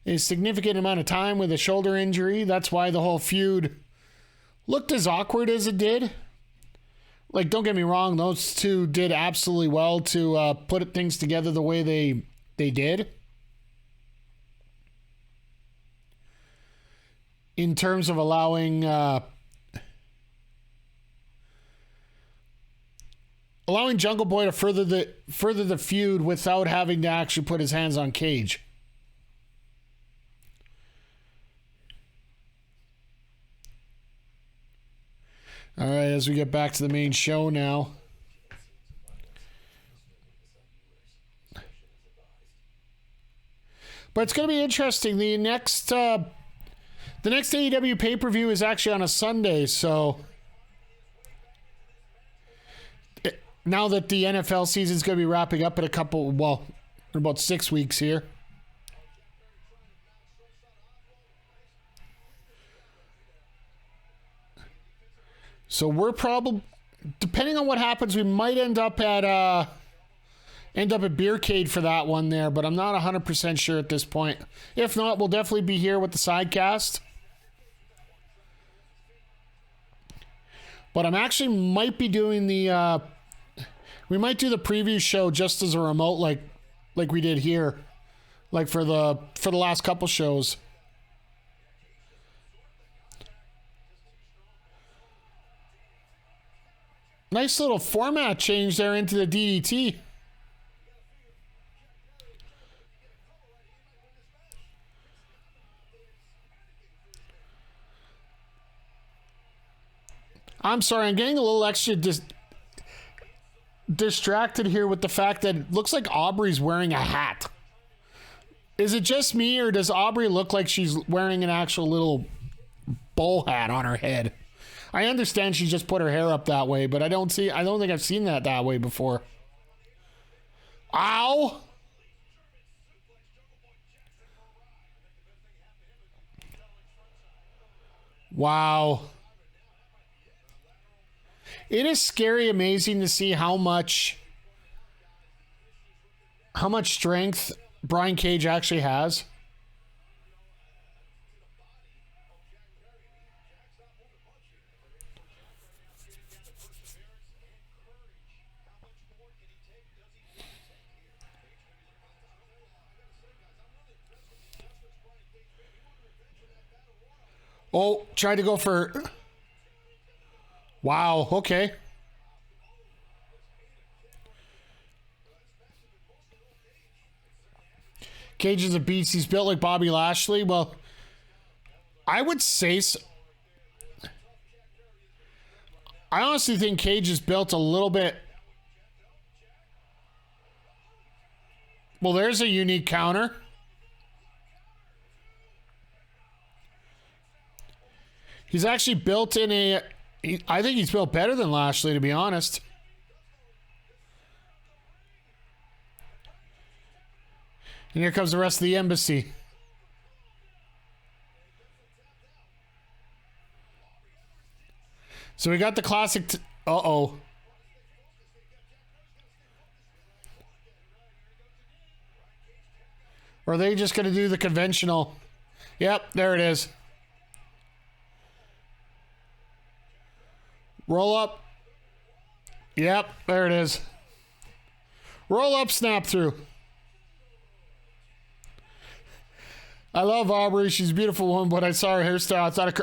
a significant amount of time with a shoulder injury. That's why the whole feud looked as awkward as it did. Like, don't get me wrong, those two did absolutely well to put things together the way they did. In terms of allowing Jungle Boy to further the feud without having to actually put his hands on Cage. as we get back to the main show now. But it's going to be interesting. The next AEW pay-per-view is actually on a Sunday, so now that the NFL season is going to be wrapping up in about 6 weeks here. So we're probably, depending on what happens, we might end up at Beercade for that one there, but I'm not 100% sure at this point. If not, we'll definitely be here with the Sidecast. But I'm actually might be doing we might do the preview show just as a remote, like we did here, like for the last couple shows. Nice little format change there into the DDT. I'm sorry, I'm getting a little extra distracted here with the fact that it looks like Aubrey's wearing a hat. Is it just me, or does Aubrey look like she's wearing an actual little bowl hat on her head? I understand she just put her hair up that way, but I don't think I've seen that way before. Ow! Wow. It is scary, amazing to see how much strength Brian Cage actually has. Oh, tried to go for... Wow, okay. Cage is a beast. He's built like Bobby Lashley. Well, I would say so. I honestly think Cage is built a little bit... Well, there's a unique counter. He's actually built in a... I think he's built better than Lashley, to be honest. And here comes the rest of the embassy. So we got the classic... Uh-oh. Or are they just going to do the conventional? Yep, there it is. Roll up. Yep, there it is. Roll up, snap through. I love Aubrey. She's a beautiful woman, but I saw her hairstyle. I thought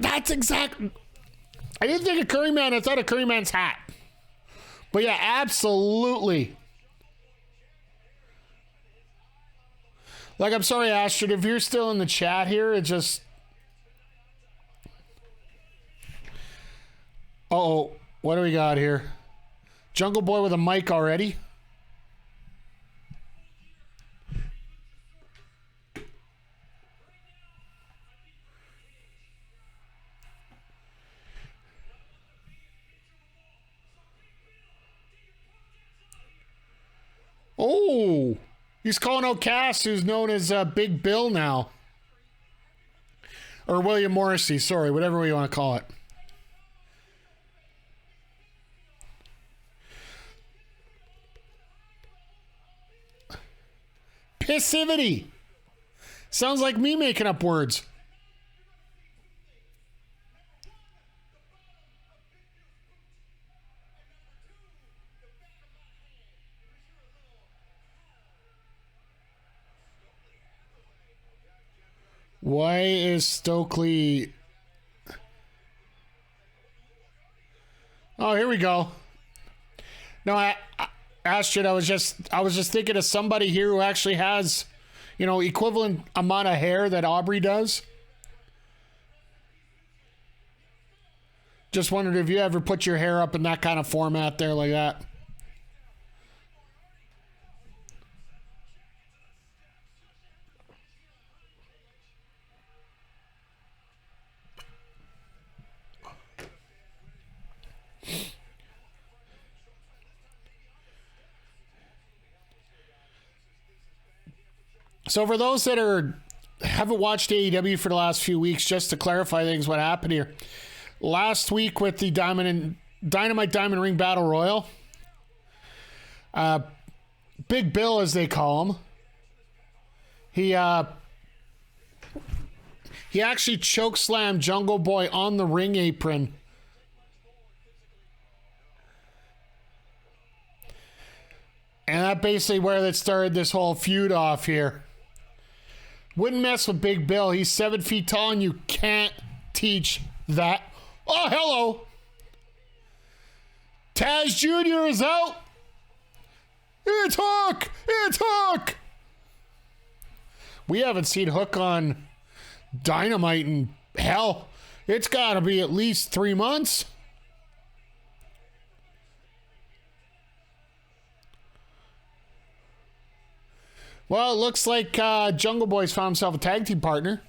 that's exact. I didn't think of Curry Man. I thought of Curry Man's hat. But yeah, absolutely. Like, I'm sorry, Astrid, if you're still in the chat here, it just... Uh-oh, what do we got here? Jungle Boy with a mic already? Oh, he's calling out Cass, who's known as Big Bill now. Or William Morrissey, sorry, whatever we want to call it. Pissivity. Sounds like me making up words. Why is Stokely... Oh, here we go. No, Astrid, I was just thinking of somebody here who actually has, equivalent amount of hair that Aubrey does. Just wondered if you ever put your hair up in that kind of format there like that. So for those that haven't watched AEW for the last few weeks, just to clarify things, what happened here. Last week with the Dynamite Diamond Ring Battle Royal, Big Bill, as they call him, he actually chokeslammed Jungle Boy on the ring apron. And that basically where that started this whole feud off here. Wouldn't mess with Big Bill. He's 7 feet tall and you can't teach that. Oh, hello. Taz Jr. is out. It's Hook. It's Hook. We haven't seen Hook on Dynamite in hell. It's got to be at least 3 months. Well, it looks like Jungle Boy's found himself a tag team partner.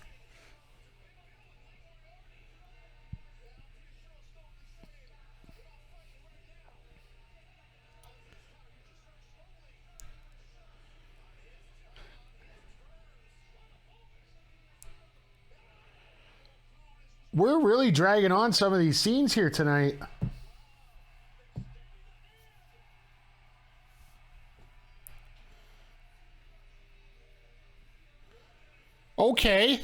We're really dragging on some of these scenes here tonight. Okay.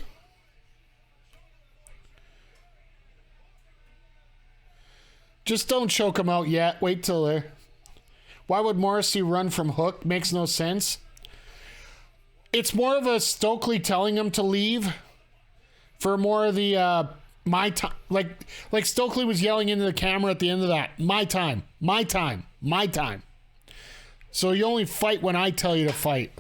Just don't choke him out yet. Wait till there. Why would Morrissey run from Hook? Makes no sense. It's more of a Stokely telling him to leave for more of the my time. Like Stokely was yelling into the camera at the end of that. My time. My time. My time. So you only fight when I tell you to fight.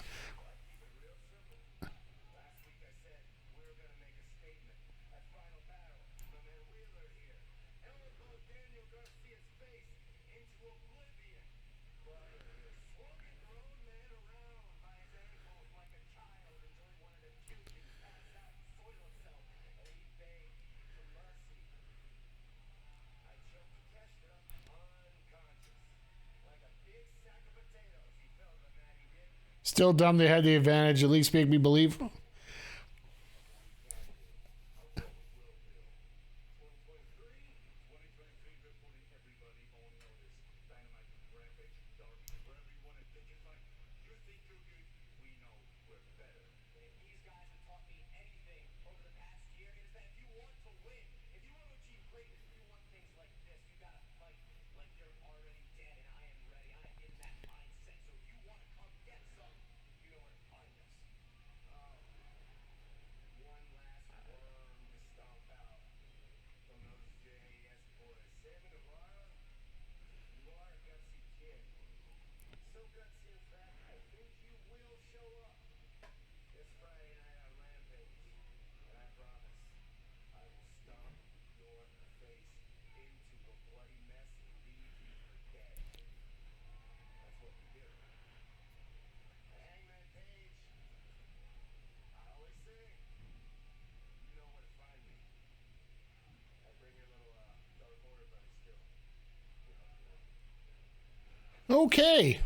Still dumb they had the advantage. At least make me believe. Okay.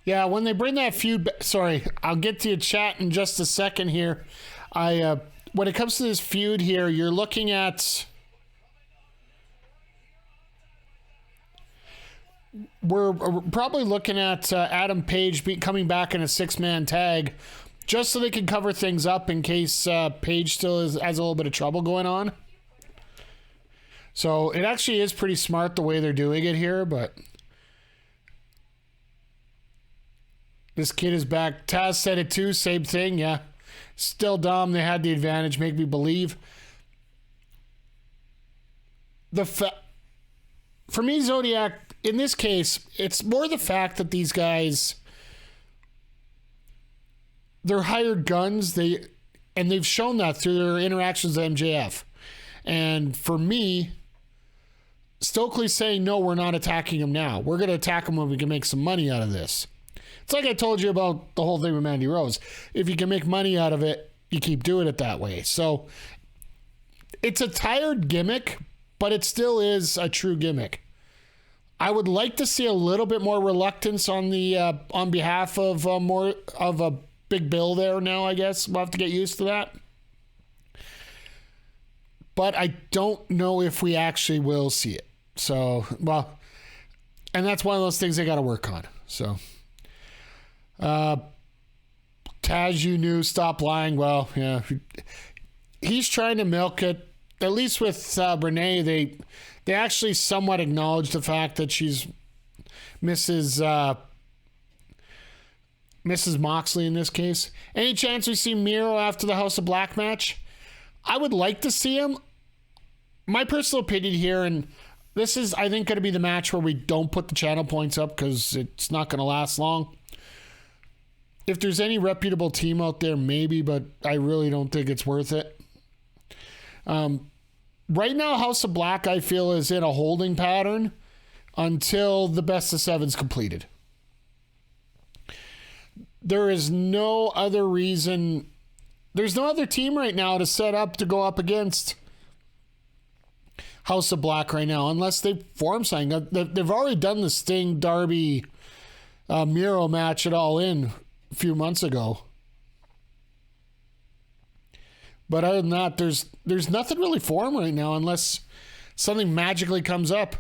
Yeah, when they bring that feud back, sorry, I'll get to your chat in just a second here. When it comes to this feud here, you're looking at, we're probably looking at Adam Page coming back in a 6-man tag, just so they can cover things up in case Page still has a little bit of trouble going on. So it actually is pretty smart the way they're doing it here, but this kid is back. Taz said it too. Same thing. Yeah. Still dumb. They had the advantage. Make me believe. For me, Zodiac, in this case, it's more the fact that these guys, they're hired guns. They've shown that through their interactions with MJF. And for me, Stokely's saying, no, we're not attacking him now. We're going to attack him when we can make some money out of this. It's like I told you about the whole thing with Mandy Rose. If you can make money out of it, you keep doing it that way. So it's a tired gimmick, but it still is a true gimmick. I would like to see a little bit more reluctance on the on behalf of more of a Big Bill there now, I guess. We'll have to get used to that. But I don't know if we actually will see it. So, well, and that's one of those things they got to work on. So, Taz, you knew, stop lying. Well, yeah, he's trying to milk it. At least with Renee, they actually somewhat acknowledge the fact that she's Mrs. Moxley in this case. Any chance we see Miro after the House of Black match? I would like to see him. My personal opinion here, and this is, I think, going to be the match where we don't put the channel points up because it's not going to last long. If there's any reputable team out there, maybe, but I really don't think it's worth it. Right now, House of Black, I feel, is in a holding pattern until the best of seven's completed. There is no other reason. There's no other team right now to set up to go up against House of Black right now, unless they form something. They've already done the Sting, Darby, Miro match at All In a few months ago. But other than that, there's nothing really for him right now unless something magically comes up.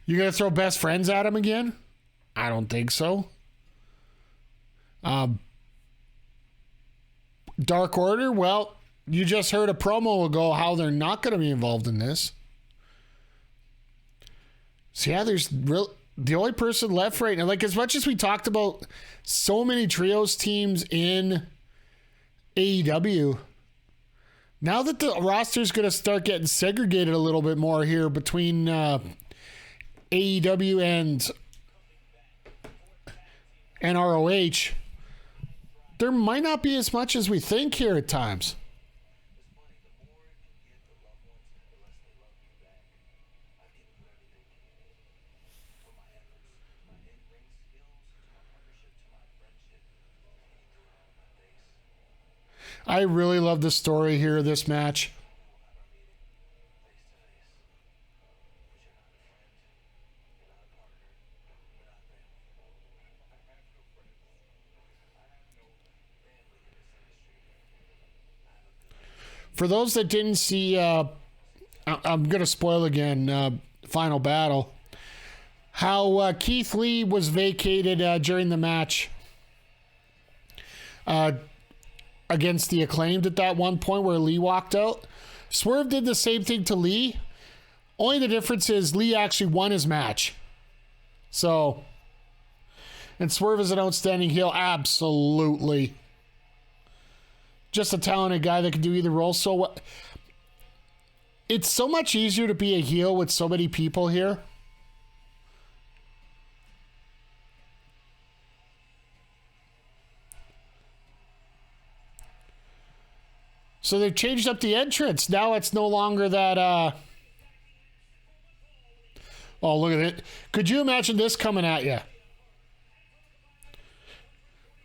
You gonna throw best friends at him again? I don't think so. Dark Order, well, you just heard a promo ago how they're not going to be involved in this. So yeah, the only person left right now, like as much as we talked about so many trios teams in AEW, now that the roster's going to start getting segregated a little bit more here between AEW and ROH, there might not be as much as we think here at times. I really love the story here of this match. For those that didn't see, I'm going to spoil again, Final Battle, how Keith Lee was vacated during the match against the Acclaimed at that one point where Lee walked out. Swerve did the same thing to Lee. Only the difference is Lee actually won his match. So, and Swerve is an outstanding heel, absolutely. Just a talented guy that can do either role. So it's so much easier to be a heel with so many people here. So they've changed up the entrance. Now it's no longer that, oh, look at it. Could you imagine this coming at you?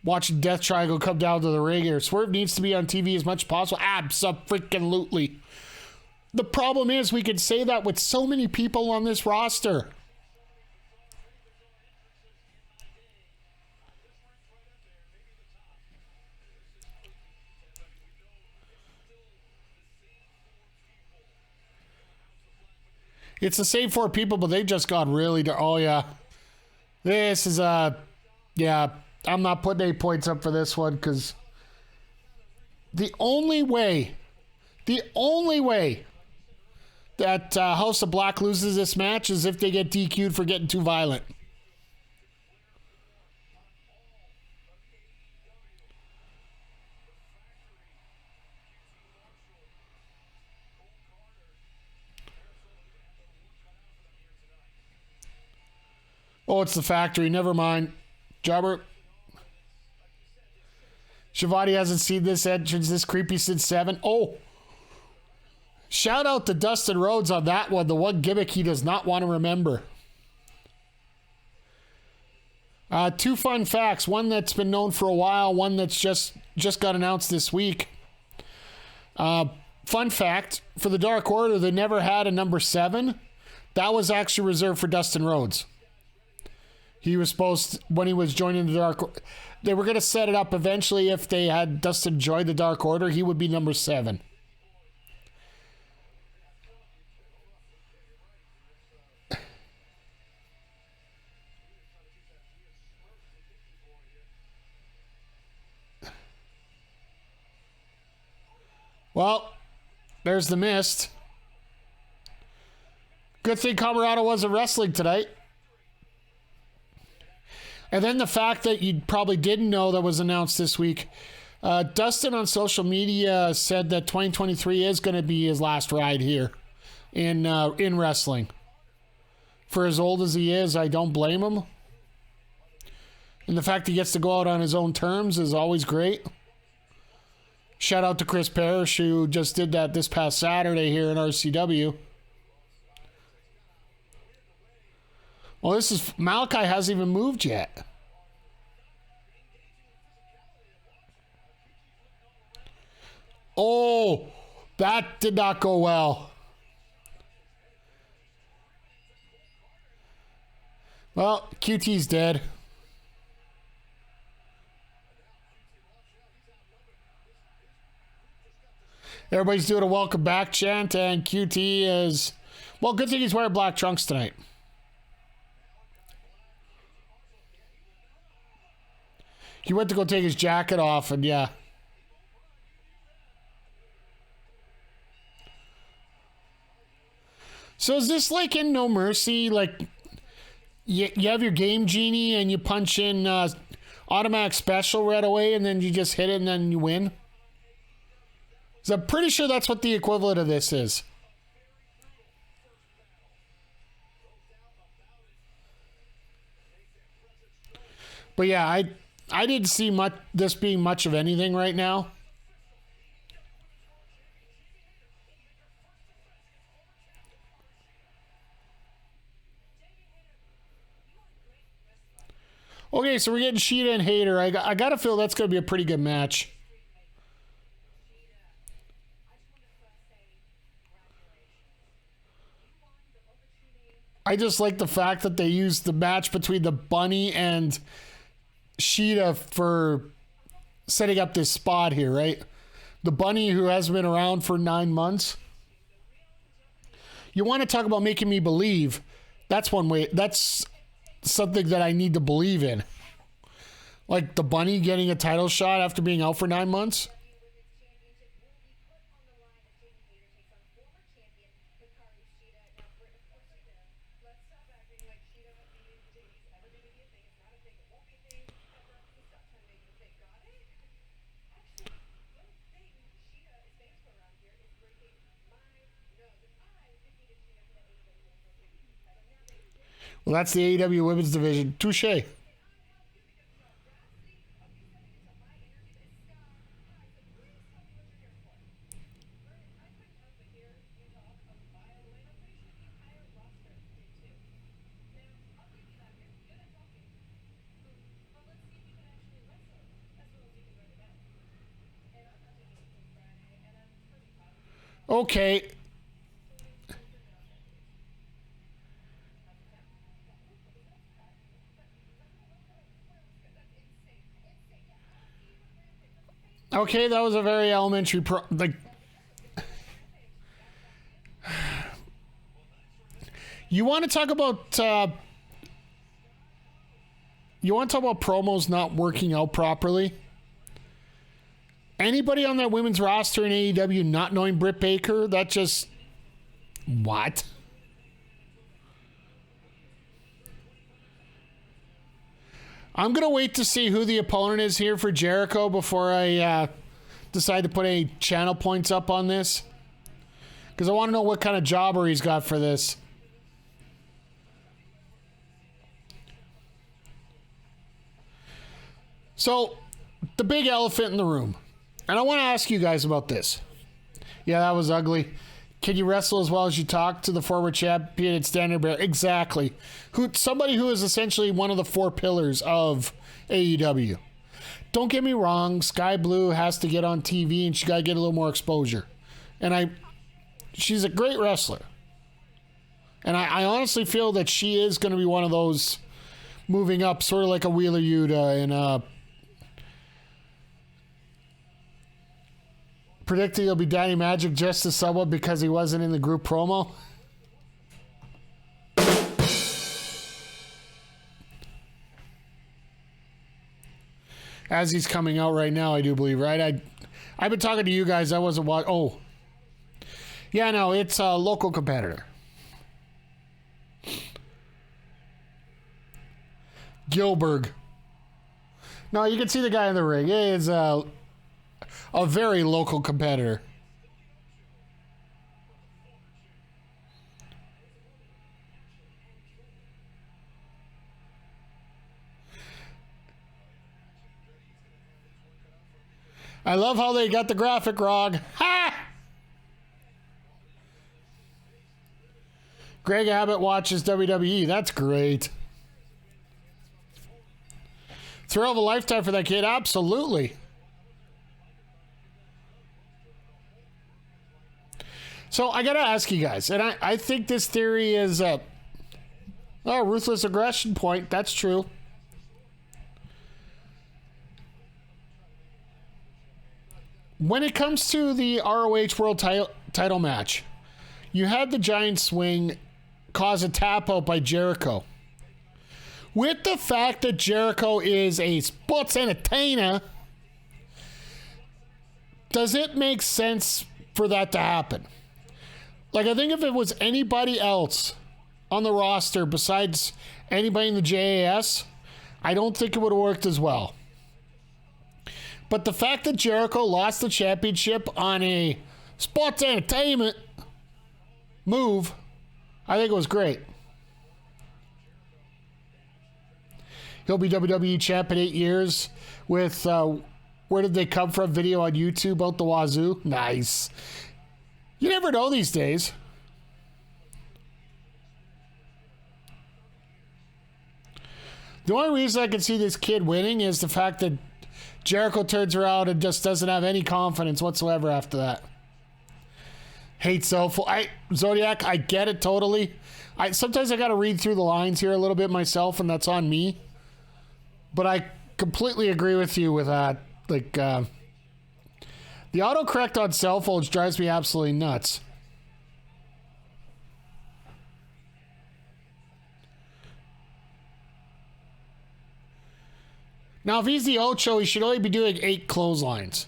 Watching Death Triangle come down to the ring here. Swerve needs to be on TV as much as possible. Abso-freaking-lutely. The problem is we could say that with so many people on this roster. It's the same four people, but they just got really... Oh, yeah. This is yeah, I'm not putting any points up for this one because the only way that House of Black loses this match is if they get DQ'd for getting too violent. Oh, it's the factory. Never mind. Jobber. Shivani hasn't seen this entrance this creepy since 7. Oh. Shout out to Dustin Rhodes on that one, the one gimmick he does not want to remember. Two fun facts. One that's been known for a while, one that's just got announced this week. Fun fact, for the Dark Order, they never had a number 7. That was actually reserved for Dustin Rhodes. He was supposed to, when he was joining the Dark Order, they were going to set it up eventually. If they had Dustin join the Dark Order, he would be number 7. Well, there's the mist. Good thing Colorado wasn't wrestling tonight. And then the fact that you probably didn't know that was announced this week. Dustin on social media said that 2023 is going to be his last ride here in wrestling. For as old as he is, I don't blame him. And the fact he gets to go out on his own terms is always great. Shout out to Chris Parrish, who just did that this past Saturday here in RCW. Well, this is... Malachi hasn't even moved yet. Oh, that did not go well. Well, QT's dead. Everybody's doing a welcome back chant, and QT is... Well, good thing he's wearing black trunks tonight. He went to go take his jacket off, and yeah. So is this like in No Mercy? Like, you have your game genie, and you punch in automatic special right away, and then you just hit it, and then you win? So I'm pretty sure that's what the equivalent of this is. But yeah, I didn't see this being much of anything right now. Okay, so we're getting Sheeta and Hayter. I gotta feel that's gonna be a pretty good match. I just like the fact that they used the match between the Bunny and Sheeta for setting up this spot here, right? The Bunny, who hasn't been around for 9 months. You want to talk about making me believe? That's one way. That's something that I need to believe in. Like the Bunny getting a title shot after being out for 9 months. Well, that's the AEW Women's Division. Touche. Okay. Okay, that was a very elementary you want to talk about promos not working out properly? Anybody on that women's roster in AEW not knowing Britt Baker? That just... What? I'm going to wait to see who the opponent is here for Jericho before I decide to put any channel points up on this. Because I want to know what kind of jobber he's got for this. So, the big elephant in the room. And I want to ask you guys about this. Yeah, that was ugly. Can you wrestle as well as you talk to the former champion and standard bearer? Exactly. Somebody who is essentially one of the 4 pillars of AEW. Don't get me wrong, Sky Blue has to get on TV and she got to get a little more exposure. And she's a great wrestler. And I honestly feel that she is going to be one of those moving up, sort of like a Wheeler Yuta and predicting he'll be Danny Magic just as someone because he wasn't in the group promo. As he's coming out right now, I do believe, right? I've been talking to you guys. I wasn't watching. Oh. Yeah, no, it's a local competitor. Gilbert. No, you can see the guy in the ring. He is a very local competitor. I love how they got the graphic wrong. Ha! Greg Abbott watches WWE. That's great. Thrill of a lifetime for that kid. Absolutely. So I got to ask you guys, and I think this theory is a ruthless aggression point. That's true. When it comes to the ROH World title match, you had the giant swing cause a tap out by Jericho. With the fact that Jericho is a sports entertainer, does it make sense for that to happen? Like, I think if it was anybody else on the roster besides anybody in the JAS, I don't think it would have worked as well. But the fact that Jericho lost the championship on a sports entertainment move, I think it was great. He'll be WWE champ in 8 years with Where Did They Come From video on YouTube out the wazoo. Nice. You never know these days. The only reason I can see this kid winning is the fact that Jericho turns around and just doesn't have any confidence whatsoever after that. Hate Soulful. Zodiac, I get it totally. Sometimes I got to read through the lines here a little bit myself, and that's on me. But I completely agree with you with that. Like, the autocorrect on cell phones drives me absolutely nuts. Now, if he's the Ocho, he should only be doing 8 clotheslines.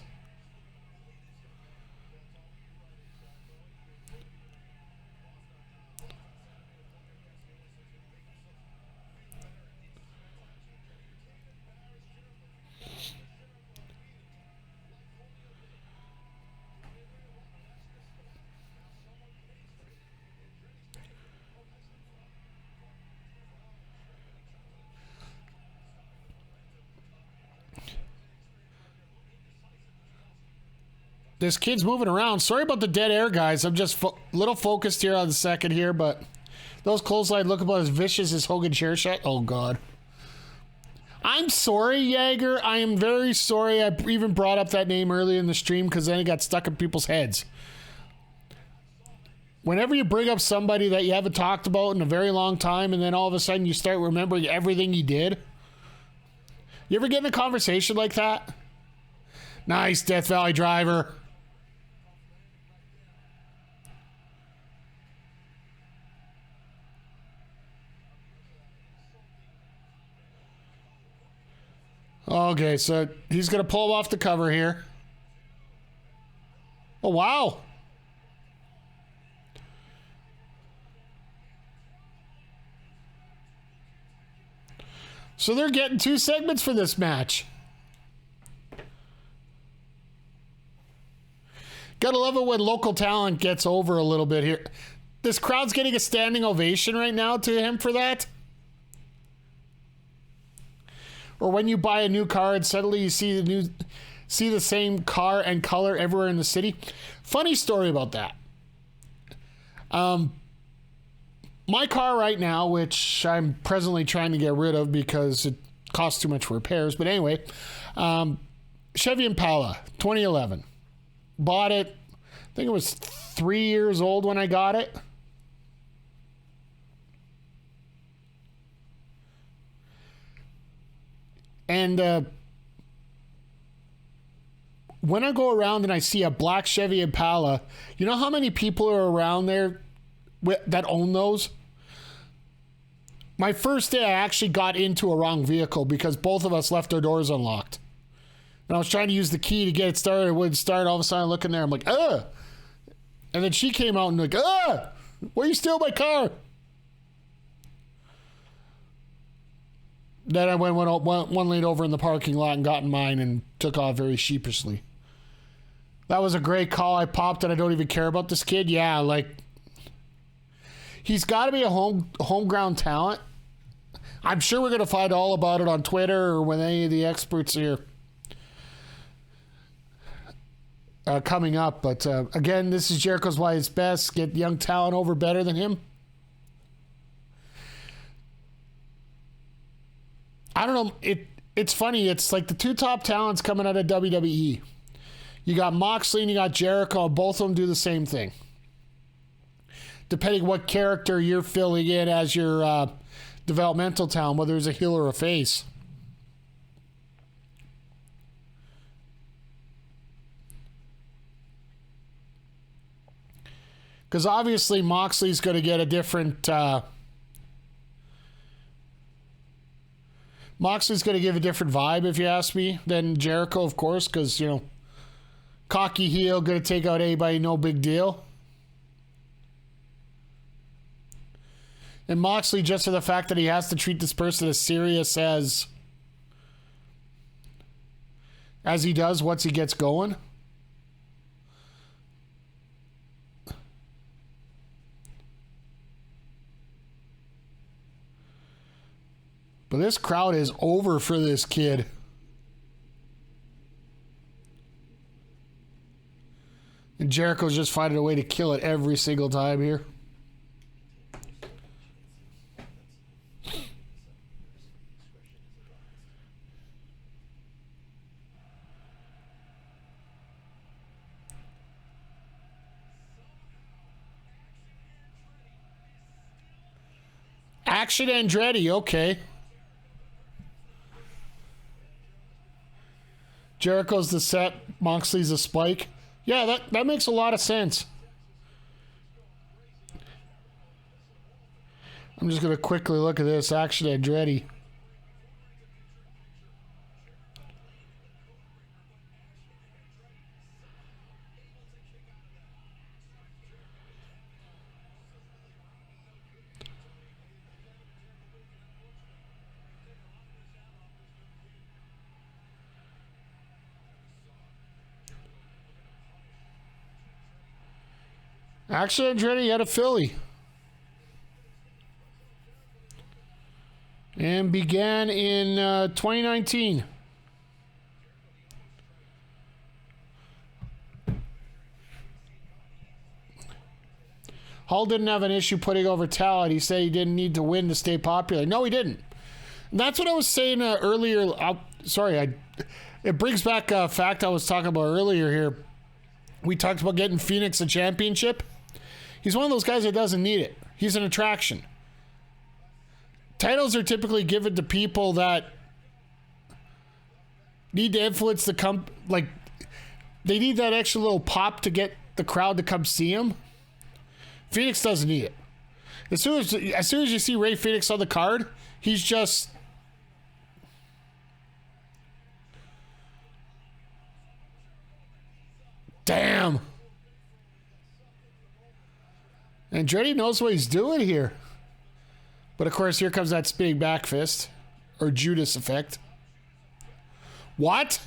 This kid's moving around. Sorry about the dead air, guys. I'm just a little focused here on the second here, but those clothesline look about as vicious as Hogan chair shot. Oh, God. I'm sorry, Jaeger. I am very sorry. I even brought up that name earlier in the stream because then it got stuck in people's heads. Whenever you bring up somebody that you haven't talked about in a very long time and then all of a sudden you start remembering everything you did. You ever get in a conversation like that? Nice, Death Valley Driver. Okay, so he's going to pull him off the cover here. Oh, wow. So they're getting 2 segments for this match. Gotta love it when local talent gets over a little bit here. This crowd's getting a standing ovation right now to him for that. Or when you buy a new car and suddenly you see the same car and color everywhere in the city. Funny story about that. My car right now, which I'm presently trying to get rid of because it costs too much for repairs. But anyway, Chevy Impala, 2011. Bought it. I think it was 3 years old when I got it. And when I go around and I see a black Chevy Impala, you know how many people are around there that own those? My first day, I actually got into a wrong vehicle because both of us left our doors unlocked. And I was trying to use the key to get it started. It wouldn't start. All of a sudden, I look in there. I'm like, ugh. And then she came out and like, ugh, why you steal my car? Then I went one lane over in the parking lot and got in mine and took off very sheepishly. That was a great call. I popped and I don't even care about this kid. Yeah, like, he's got to be a homegrown talent. I'm sure we're going to find all about it on Twitter or with any of the experts here coming up. But again, this is Jericho's Why It's Best. Get young talent over better than him. I don't know. It's funny. It's like the two top talents coming out of WWE. You got Moxley and you got Jericho. Both of them do the same thing. Depending what character you're filling in as your developmental talent, whether it's a heel or a face. Because obviously Moxley's going to get a different... Moxley's going to give a different vibe, if you ask me, than Jericho, of course, because, you know, cocky heel, going to take out anybody, no big deal. And Moxley, just for the fact that he has to treat this person as serious as he does once he gets going. But this crowd is over for this kid. And Jericho's just finding a way to kill it every single time here. Action Andretti, okay. Jericho's the set, Moxley's a spike. Yeah, that makes a lot of sense. I'm just going to quickly look at this. Action Andretti. Action Andretti had a Philly. And began in 2019. Hall didn't have an issue putting over talent. He said he didn't need to win to stay popular. No, he didn't. And that's what I was saying earlier. It brings back a fact I was talking about earlier here. We talked about getting Phoenix a championship. He's one of those guys that doesn't need it. He's an attraction. Titles are typically given to people that need to influence the like, they need that extra little pop to get the crowd to come see him. Phoenix doesn't need it. As soon as you see Ray Phoenix on the card, he's just... Damn. Andretti knows what he's doing here. But of course, here comes that spinning back fist. Or Judas effect. What?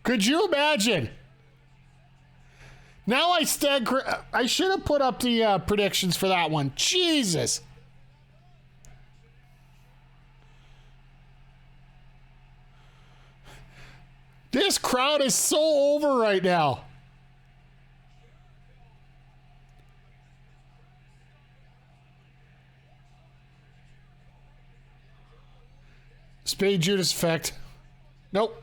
Could you imagine? Now I should have put up the predictions for that one. Jesus. This crowd is so over right now. Spade Judas effect. Nope.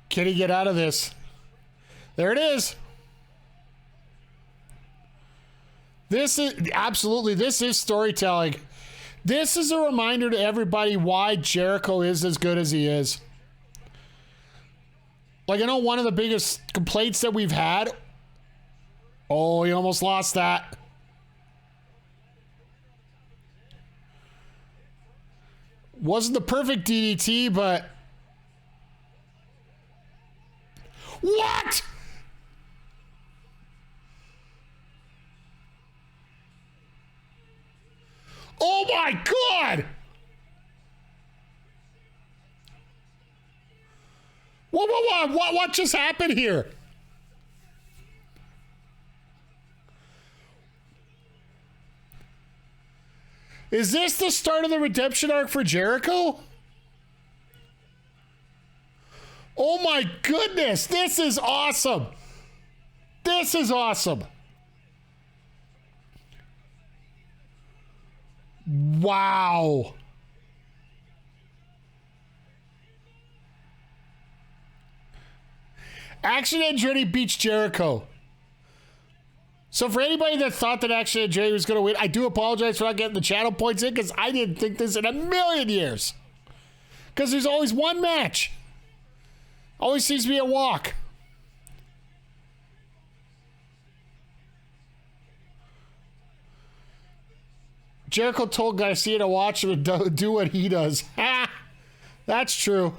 Can he get out of this? There it is. This is storytelling. This is a reminder to everybody why Jericho is as good as he is. Like, I know one of the biggest complaints that we've had. Oh, he almost lost that. Wasn't the perfect DDT, but... What? Oh my God! What just happened here? Is this the start of the redemption arc for Jericho? Oh my goodness, this is awesome. This is awesome. Wow. Action Andretti beats Jericho. So for anybody that thought that Action Andretti was going to win, I do apologize for not getting the channel points in because I didn't think this in a million years. Because there's always one match. Always seems to be a walk. Jericho told Garcia to watch him and do what he does. Ha! That's true.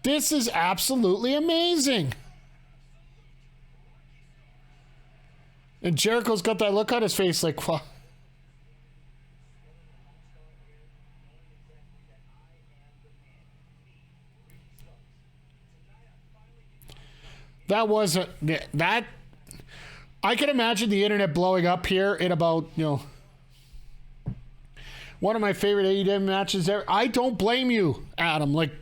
This is absolutely amazing. And Jericho's got that look on his face like, well, that wasn't that. I can imagine the internet blowing up here in about, one of my favorite AEW matches ever. I don't blame you, Adam. Like,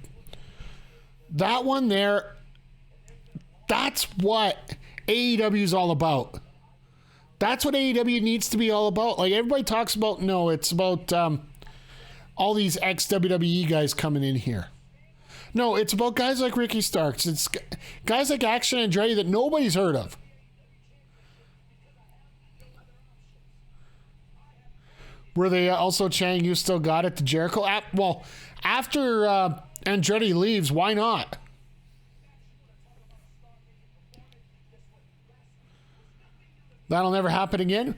that one there, that's what AEW is all about. That's what AEW needs to be all about. Like, everybody talks about, no, it's about all these ex-WWE guys coming in here. No, it's about guys like Ricky Starks. It's guys like Action Andretti that nobody's heard of. Were they also chanting, "You still got it" to Jericho? Well, after Andretti leaves, why not? That'll never happen again?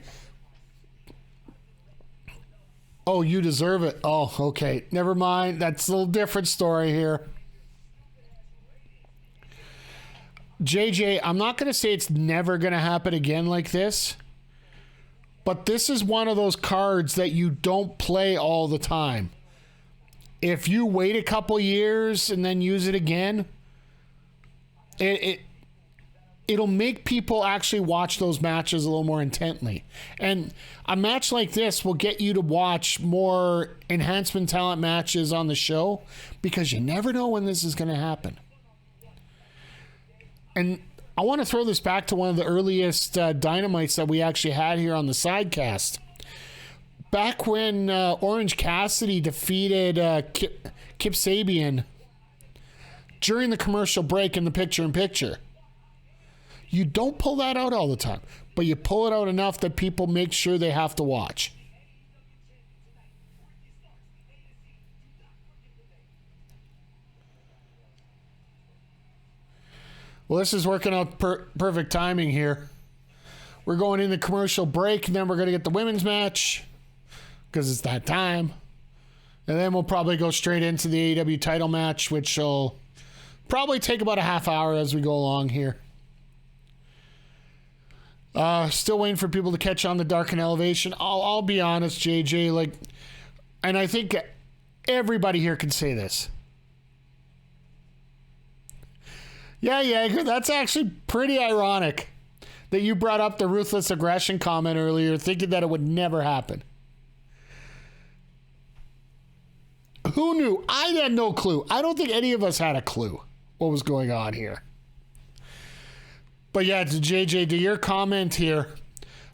Oh, you deserve it. Oh, okay. Never mind. That's a little different story here. JJ, I'm not going to say it's never going to happen again like this. But this is one of those cards that you don't play all the time. If you wait a couple years and then use it again, it'll make people actually watch those matches a little more intently. And a match like this will get you to watch more enhancement talent matches on the show because you never know when this is going to happen. And I want to throw this back to one of the earliest Dynamites that we actually had here on the Sidecast. Back when Orange Cassidy defeated Kip Sabian during the commercial break in the picture-in-picture. You don't pull that out all the time, but you pull it out enough that people make sure they have to watch. Well, this is working out perfect timing here. We're going into commercial break, and then we're going to get the women's match because it's that time. And then we'll probably go straight into the AEW title match, which will probably take about a half hour as we go along here. Still waiting for people to catch on the Dark and Elevation. I'll be honest, JJ, and I think everybody here can say this. Yeah, that's actually pretty ironic that you brought up the ruthless aggression comment earlier, thinking that it would never happen. Who knew? I had no clue. I don't think any of us had a clue what was going on here. But yeah, to JJ, to your comment here,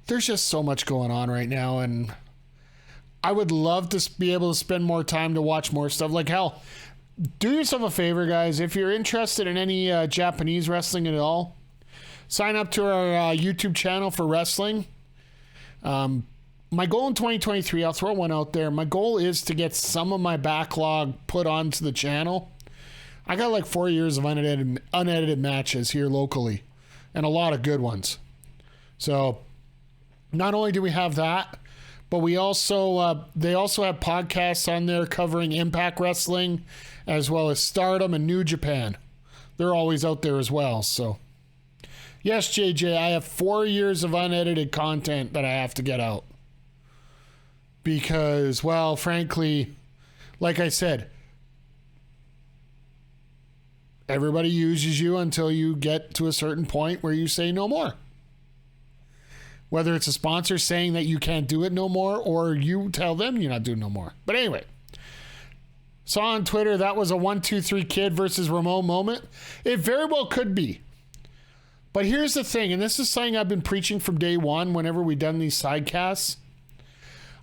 there's just so much going on right now, and I would love to be able to spend more time to watch more stuff. Like, hell, do yourself a favor, guys. If you're interested in any Japanese wrestling at all, sign up to our YouTube channel for wrestling. My goal in 2023, I'll throw one out there. My goal is to get some of my backlog put onto the channel. I got like 4 years of unedited matches here locally, and a lot of good ones. So not only do we have that, but we also they also have podcasts on there covering Impact Wrestling, as well as Stardom and New Japan. They're always out there as well. So yes, JJ, I have 4 years of unedited content that I have to get out. Because, well, frankly, like I said, everybody uses you until you get to a certain point where you say no more. Whether it's a sponsor saying that you can't do it no more, or you tell them you're not doing no more. But anyway, saw on Twitter that was a 1-2-3 Kid versus Ramon moment. It very well could be. But here's the thing, and this is something I've been preaching from day one whenever we've done these sidecasts.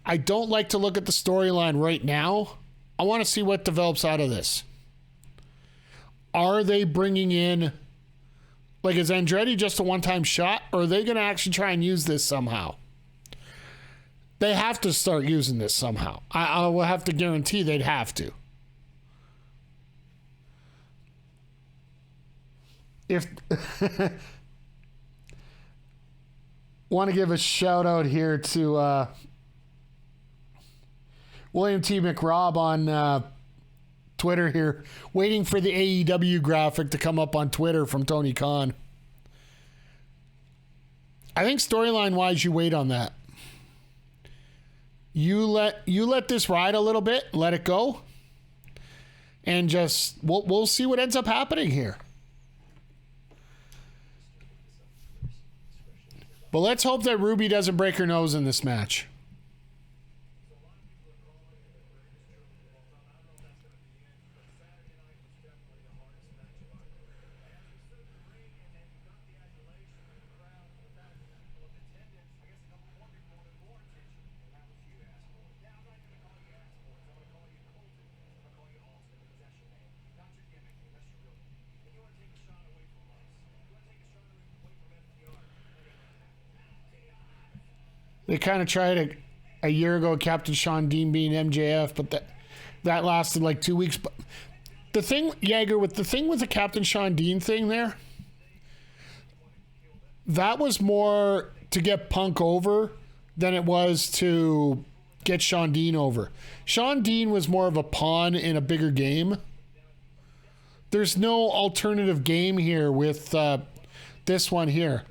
I don't like to look at the storyline right now. I want to see what develops out of this. Are they bringing in, like, is Andretti just a one-time shot, or are they going to actually try and use this somehow? They have to start using this somehow. I will have to guarantee they'd have to. If want to give a shout out here to William T. McRobb on Twitter here, waiting for the AEW graphic to come up on Twitter from Tony Khan. I think storyline wise, you wait on that. You let this ride a little bit, let it go, and just we'll see what ends up happening here. But let's hope that Ruby doesn't break her nose in this match. They kind of tried a year ago, Captain Sean Dean being MJF, but that lasted like 2 weeks. But the thing, Jaeger, with the Captain Sean Dean thing there, that was more to get Punk over than it was to get Sean Dean over. Sean Dean was more of a pawn in a bigger game. There's no alternative game here with this one here.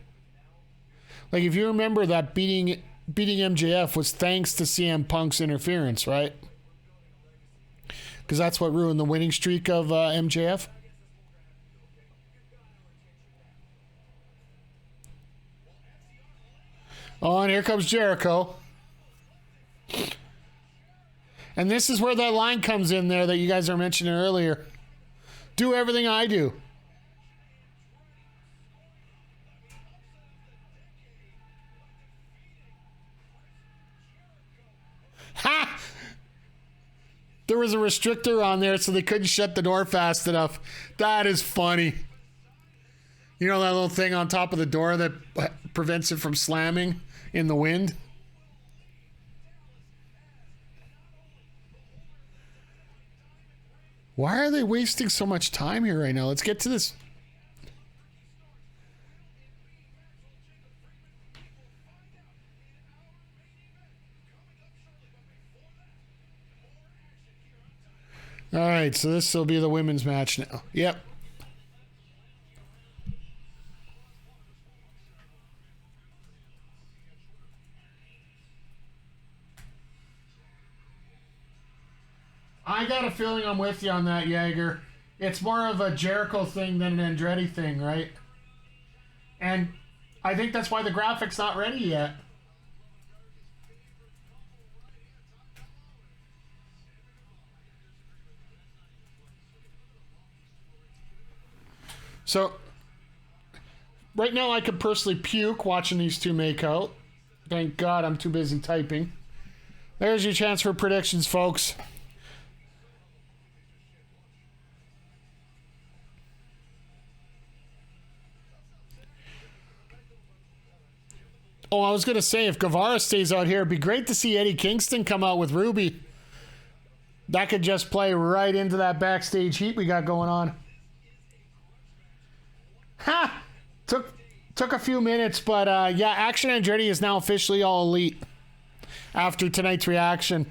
Like, if you remember, that beating MJF was thanks to CM Punk's interference, right? Because that's what ruined the winning streak of MJF. Oh, and here comes Jericho. And this is where that line comes in there that you guys are mentioning earlier. Do everything I do. Ha! There was a restrictor on there, so they couldn't shut the door fast enough. That is funny. You know that little thing on top of the door that prevents it from slamming in the wind? Why are they wasting so much time here right now? Let's get to this. All right, so this will be the women's match now. Yep. I got a feeling I'm with you on that, Jaeger. It's more of a Jericho thing than an Andretti thing, right? And I think that's why the graphic's not ready yet. So, right now I could personally puke watching these two make out. Thank God I'm too busy typing. There's your chance for predictions, folks. Oh, I was going to say, if Guevara stays out here, it'd be great to see Eddie Kingston come out with Ruby. That could just play right into that backstage heat we got going on. Ha! Took a few minutes, but yeah, Action Andretti is now officially all elite after tonight's reaction.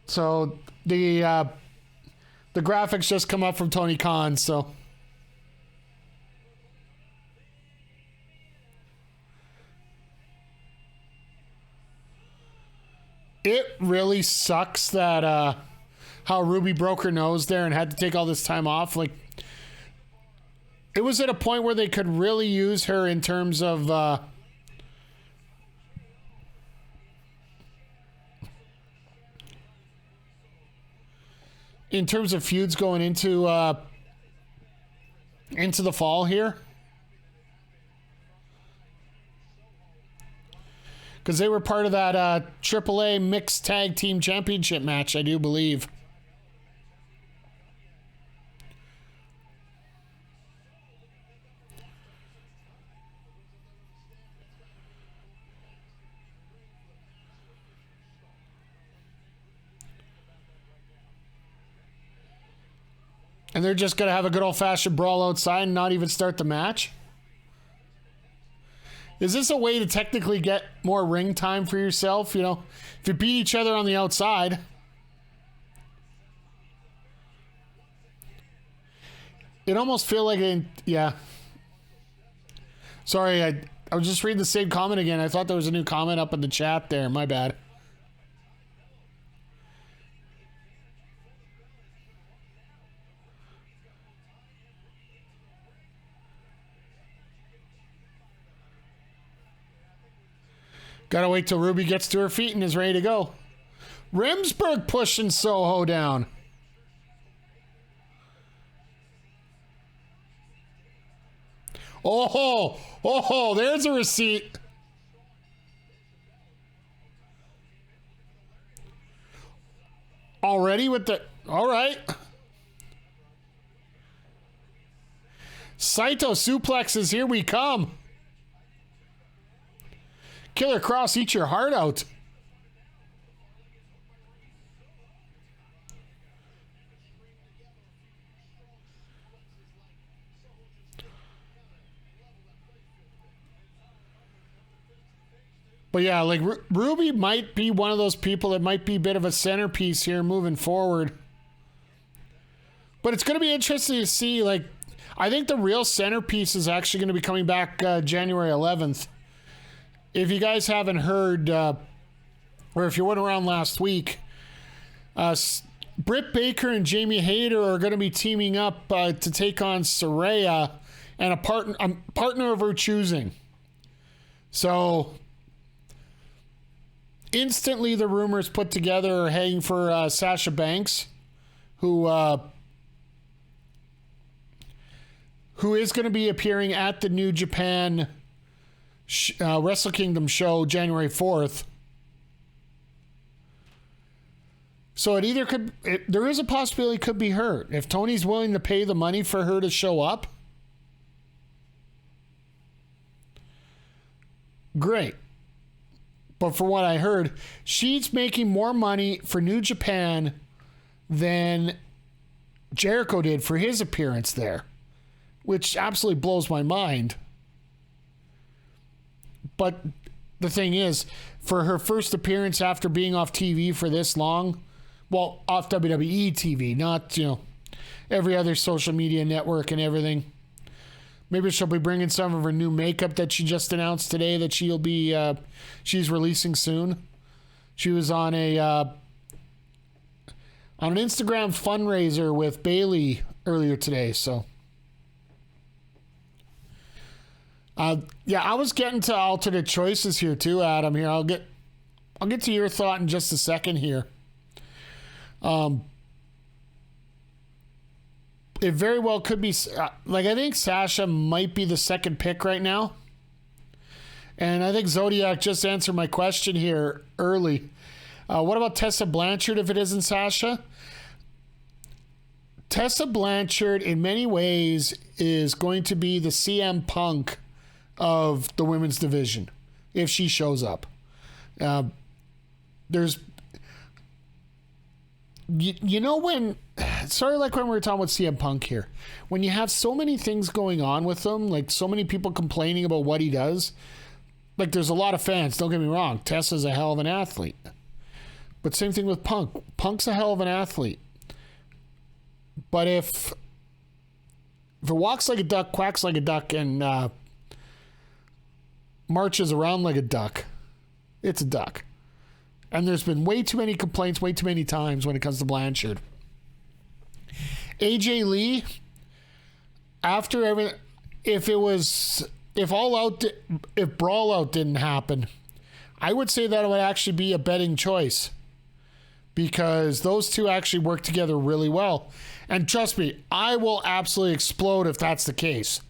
So the graphics just come up from Tony Khan, so... It really sucks that how Ruby broke her nose there and had to take all this time off. Like, it was at a point where they could really use her in terms of feuds going into the fall here. Because they were part of that AAA Mixed Tag Team Championship match, I do believe. And they're just going to have a good old-fashioned brawl outside and not even start the match? Is this a way to technically get more ring time for yourself? You know, if you beat each other on the outside. It almost feel like yeah. Sorry, I was just reading the same comment again. I thought there was a new comment up in the chat there. My bad. Gotta wait till Ruby gets to her feet and is ready to go. Rimsberg pushing Soho down. Oh, there's a receipt. Already with the... All right. Saito suplexes, here we come. Killer Cross, eat your heart out. But yeah, like Ruby might be one of those people that might be a bit of a centerpiece here moving forward. But it's going to be interesting to see, like, I think the real centerpiece is actually going to be coming back January 11th. If you guys haven't heard, or if you weren't around last week, Britt Baker and Jamie Hayter are going to be teaming up to take on Saraya and a partner of her choosing. So, instantly the rumors put together are heading for Sasha Banks, who is going to be appearing at the New Japan Wrestle Kingdom show January 4th. So it either could... there is a possibility it could be her. If Tony's willing to pay the money for her to show up, great. But from what I heard, she's making more money for New Japan than Jericho did for his appearance there, which absolutely blows my mind. But the thing is, for her first appearance after being off TV for this long, well, off WWE TV, not, you know, every other social media network and everything. Maybe she'll be bringing some of her new makeup that she just announced today that she'll be, she's releasing soon. She was on an Instagram fundraiser with Bailey earlier today, so. Yeah, I was getting to alternate choices here too, Adam. Here, I'll get to your thought in just a second here. It very well could be I think Sasha might be the second pick right now. And I think Zodiac just answered my question here early. What about Tessa Blanchard if it isn't Sasha? Tessa Blanchard, in many ways, is going to be the CM Punk of the women's division if she shows up. There's, you know, when, sort of like when we were talking about CM Punk here, when you have so many things going on with him, like so many people complaining about what he does, like there's a lot of fans, don't get me wrong, Tessa's a hell of an athlete. But same thing with Punk. Punk's a hell of an athlete. But if it walks like a duck, quacks like a duck, and marches around like a duck, it's a duck. And there's been way too many complaints, way too many times when it comes to Blanchard. AJ Lee, after everything, if Brawl Out didn't happen, I would say that it would actually be a betting choice. Because those two actually work together really well. And trust me, I will absolutely explode if that's the case.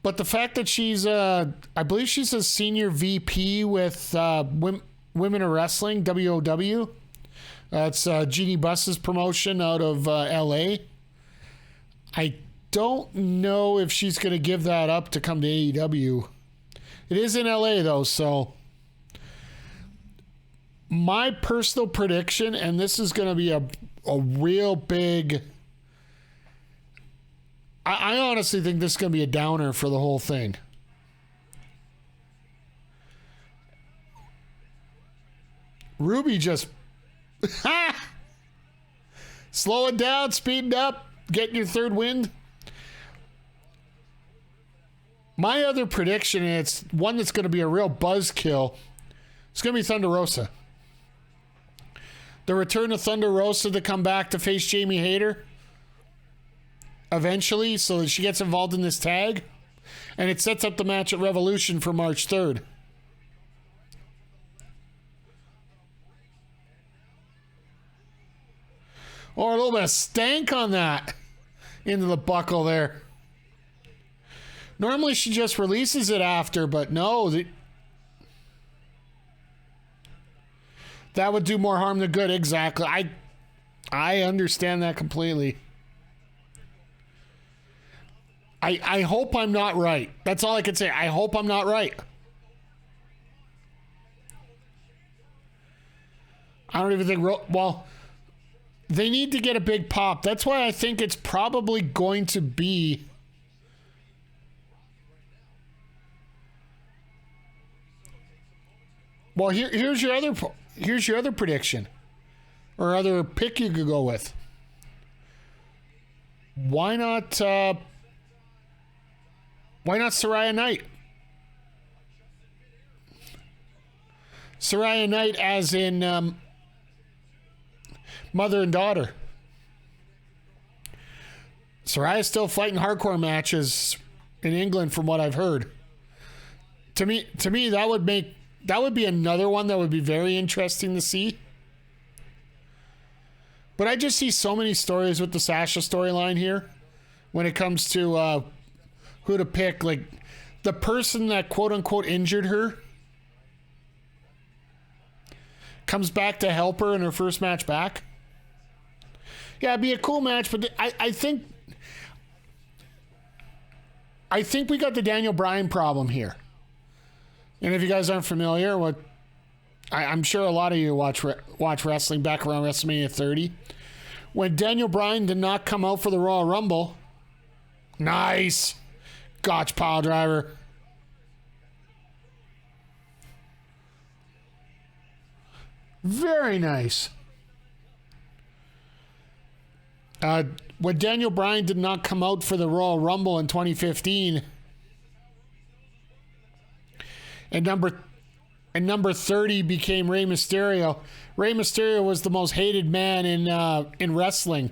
But the fact that she's, I believe she's a senior VP with Women of Wrestling, WOW. It's Jeannie Buss's promotion out of LA. I don't know if she's going to give that up to come to AEW. It is in LA though, so... My personal prediction, and this is going to be a real big... I honestly think this is going to be a downer for the whole thing. Ruby just... slowing down, speeding up, getting your third wind. My other prediction, and it's one that's going to be a real buzzkill, it's going to be Thunder Rosa. The return of Thunder Rosa to come back to face Jamie Hayter eventually so that she gets involved in this tag. And it sets up the match at Revolution for March 3rd. Or a little bit of stank on that into the buckle there. Normally she just releases it after, but no, that would do more harm than good. Exactly. I understand that completely. I hope I'm not right. That's all I can say. I hope I'm not right. I don't even think... Well, they need to get a big pop. That's why I think it's probably going to be... Well, here's your other prediction, or other pick you could go with. Why not Saraya Knight? Saraya Knight as in mother and daughter. Saraya's still fighting hardcore matches in England from what I've heard. To me that would be another one that would be very interesting to see. But I just see so many stories with the Sasha storyline here when it comes to who to pick. Like the person that quote unquote injured her comes back to help her in her first match back. Yeah, it'd be a cool match, but I think we got the Daniel Bryan problem here. And if you guys aren't familiar, I'm sure a lot of you watch wrestling back around WrestleMania 30. When Daniel Bryan did not come out for the Royal Rumble, nice Gotch pile driver. Very nice. When Daniel Bryan did not come out for the Royal Rumble in 2015, and number 30 became Rey Mysterio. Rey Mysterio was the most hated man in wrestling.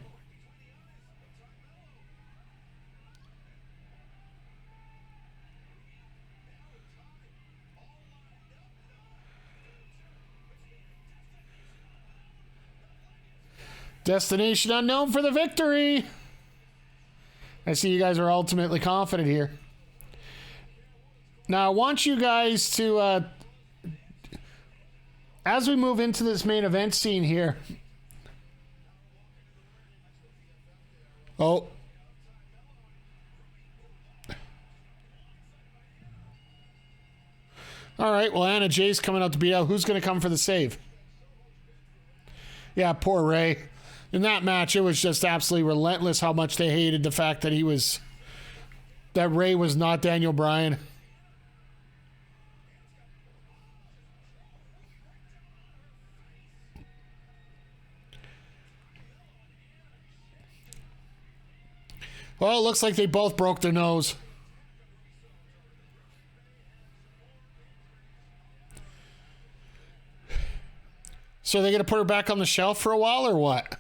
Destination Unknown for the victory. I see you guys are ultimately confident here. Now, I want you guys to, as we move into this main event scene here. Oh. All right, well, Anna Jay's coming out to beat out. Who's going to come for the save? Yeah, poor Ray. In that match, it was just absolutely relentless how much they hated the fact that that Ray was not Daniel Bryan. Well, it looks like they both broke their nose. So they're going to put her back on the shelf for a while or what?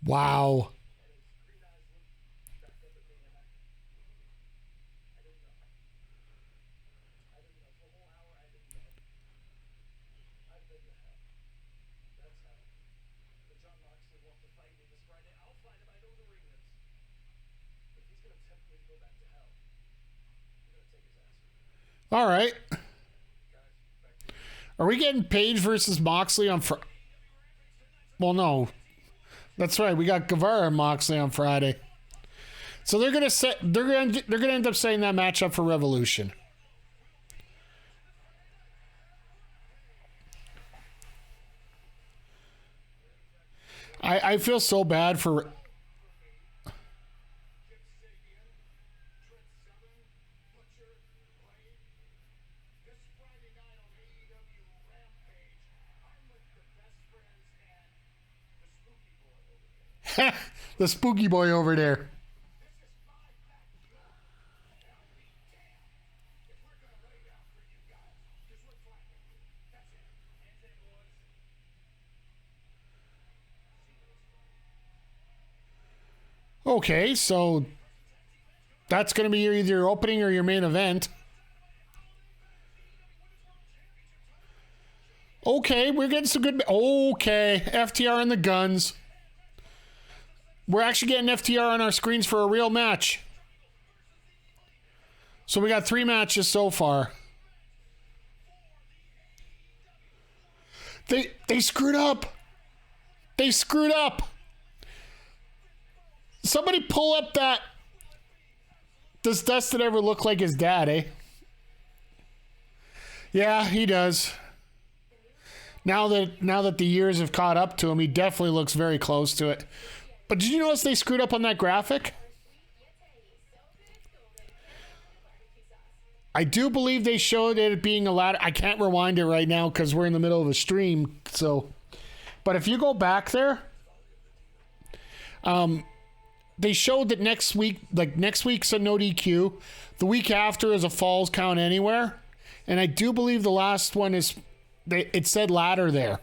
Wow. All right. Are we getting Page versus Moxley on Friday? Well, no. That's right. We got Guevara and Moxley on Friday. So they're gonna end up setting that match up for Revolution. I feel so bad for. The spooky boy over there. Okay, so that's going to be either your opening or your main event. Okay, we're getting some good. Okay, FTR and the Guns. We're actually getting FTR on our screens for a real match. So we got 3 matches so far. They screwed up. They screwed up. Somebody pull up that. Does Dustin ever look like his dad, eh? Yeah, he does. Now that the years have caught up to him, he definitely looks very close to it. But did you notice they screwed up on that graphic? I do believe they showed it being a ladder. I can't rewind it right now because we're in the middle of a stream. So, but if you go back there, they showed that next week's a no DQ. The week after is a falls count anywhere. And I do believe the last one it said ladder there.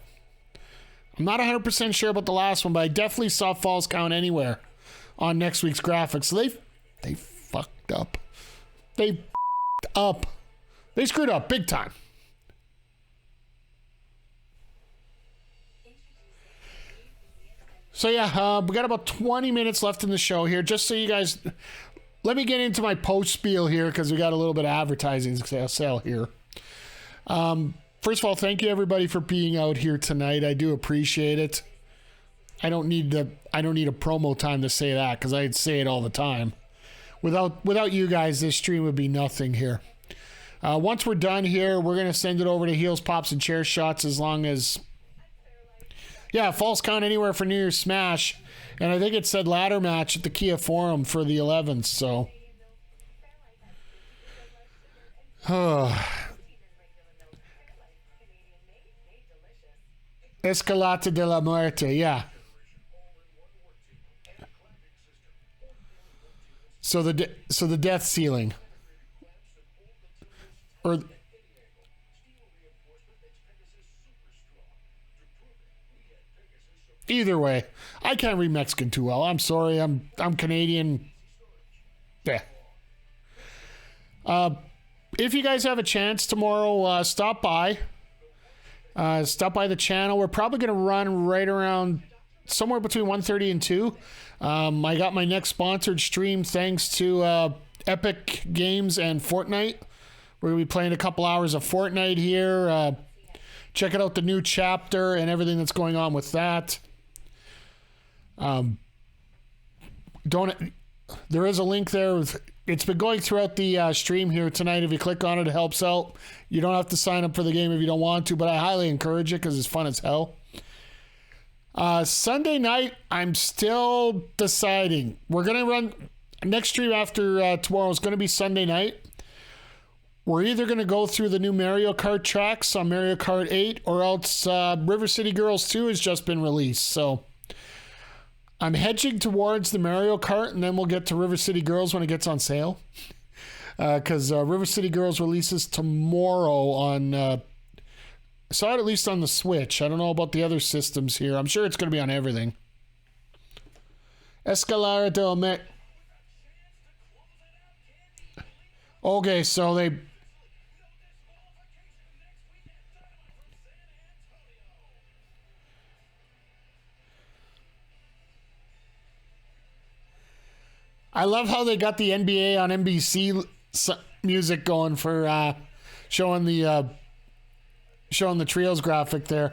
I'm not 100% sure about the last one, but I definitely saw falls count anywhere on next week's graphics. So they fucked up. They f***ed up. They screwed up big time. So yeah, we got about 20 minutes left in the show here. Just so you guys, let me get into my post spiel here because we got a little bit of advertising sale here. First of all, thank you everybody for being out here tonight. I do appreciate it. I don't need a promo time to say that because I'd say it all the time. Without you guys, this stream would be nothing here. Once we're done here, we're gonna send it over to Heels, Pops, and Chair Shots as long as. Yeah, false count anywhere for New Year's Smash. And I think it said ladder match at the Kia Forum for the 11th, so. Escalata de la Muerte, yeah. So the death ceiling. Or either way, I can't read Mexican too well. I'm sorry. I'm Canadian. Yeah. If you guys have a chance tomorrow, stop by. Stop by the channel. We're probably going to run right around somewhere between 1:30 and 2. I got my next sponsored stream thanks to Epic Games and Fortnite. We're going to be playing a couple hours of Fortnite here. Checking out the new chapter and everything that's going on with that. There is a link there. It's been going throughout the stream here tonight. If you click on it, it helps out. You don't have to sign up for the game if you don't want to, but I highly encourage it because it's fun as hell. Sunday night, I'm still deciding. We're going to run next stream after tomorrow is going to be Sunday night. We're either going to go through the new Mario Kart tracks on Mario Kart 8 or else River City Girls 2 has just been released. So I'm hedging towards the Mario Kart, and then we'll get to River City Girls when it gets on sale. Because River City Girls releases tomorrow on... saw it at least on the Switch. I don't know about the other systems here. I'm sure it's going to be on everything. Escalera del Met. Okay, so they... I love how they got the NBA on NBC music going for showing the trios graphic there.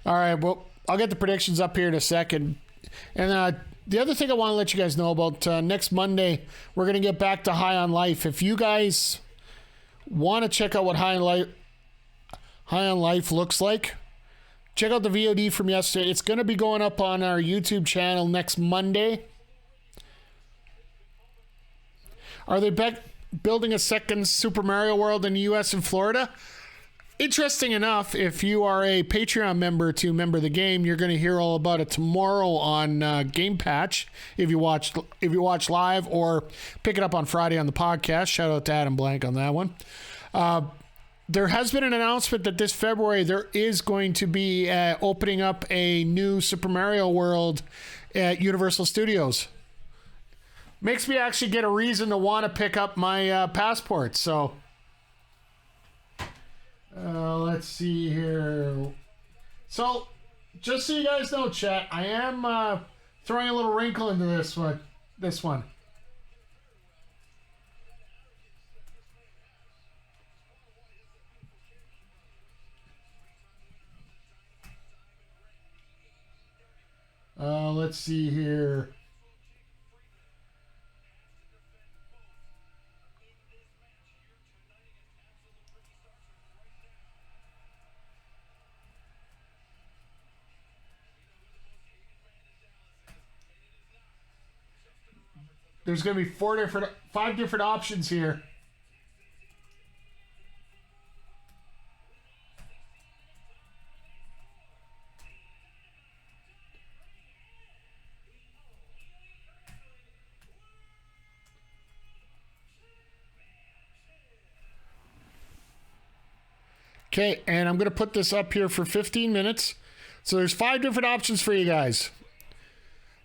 All right, well, I'll get the predictions up here in a second. And the other thing I want to let you guys know about, next Monday, we're going to get back to High on Life. If you guys want to check out what High on Life looks like, check out the VOD from yesterday. It's going to be going up on our YouTube channel next Monday. Are they building a second Super Mario World in the U.S. and Florida? Interesting enough, if you are a Patreon member to member the game, you're going to hear all about it tomorrow on Game Patch. If you watch live or pick it up on Friday on the podcast. Shout out to Adam Blank on that one. There has been an announcement that this February there is going to be opening up a new Super Mario World at Universal Studios. Makes me actually get a reason to want to pick up my passport. So let's see here. So just so you guys know, chat, I am throwing a little wrinkle into this one. Let's see here. There's going to be 5 different options here. Okay, and I'm going to put this up here for 15 minutes. So there's 5 different options for you guys.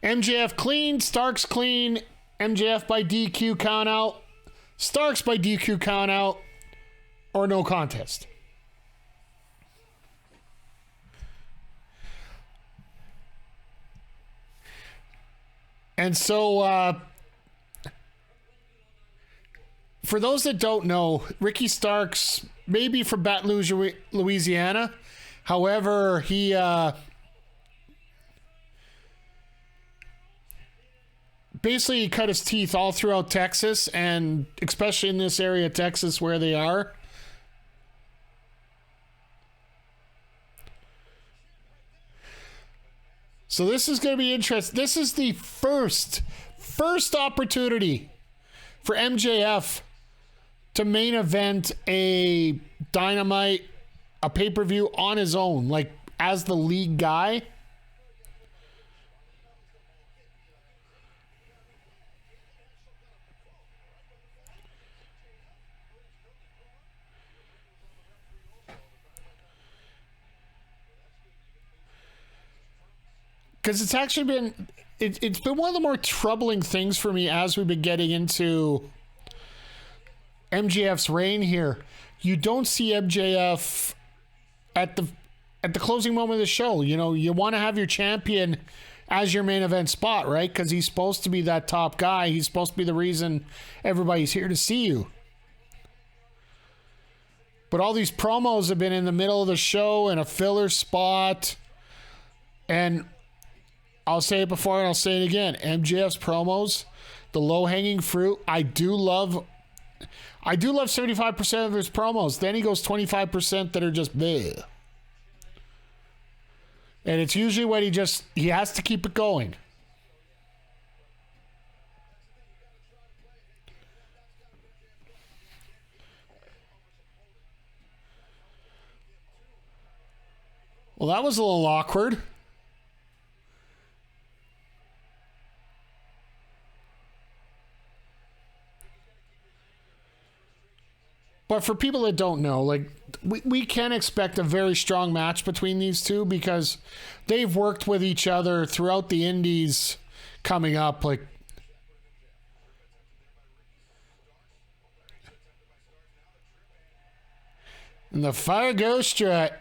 MJF clean, Starks clean, MJF by DQ count out, Starks by DQ count out, or no contest. And so, for those that don't know, Ricky Starks may be from Baton Rouge, Louisiana. However, he basically cut his teeth all throughout Texas, and especially in this area of Texas where they are. So this is going to be interesting. This is the first opportunity for MJF to main event a Dynamite, a pay-per-view on his own, like as the league guy. Because it's actually been, it's been one of the more troubling things for me as we've been getting into MJF's reign here. You don't see MJF at the closing moment of the show. You know, you want to have your champion as your main event spot, right? Because he's supposed to be that top guy. He's supposed to be the reason everybody's here to see you. But all these promos have been in the middle of the show in a filler spot. And I'll say it before and I'll say it again. MJF's promos, the low-hanging fruit, I do love 75% of his promos. Then he goes 25% that are just bleh. And it's usually when he has to keep it going. Well, that was a little awkward. But for people that don't know, like, we can expect a very strong match between these two because they've worked with each other throughout the indies coming up. Like, and the Fargo strut.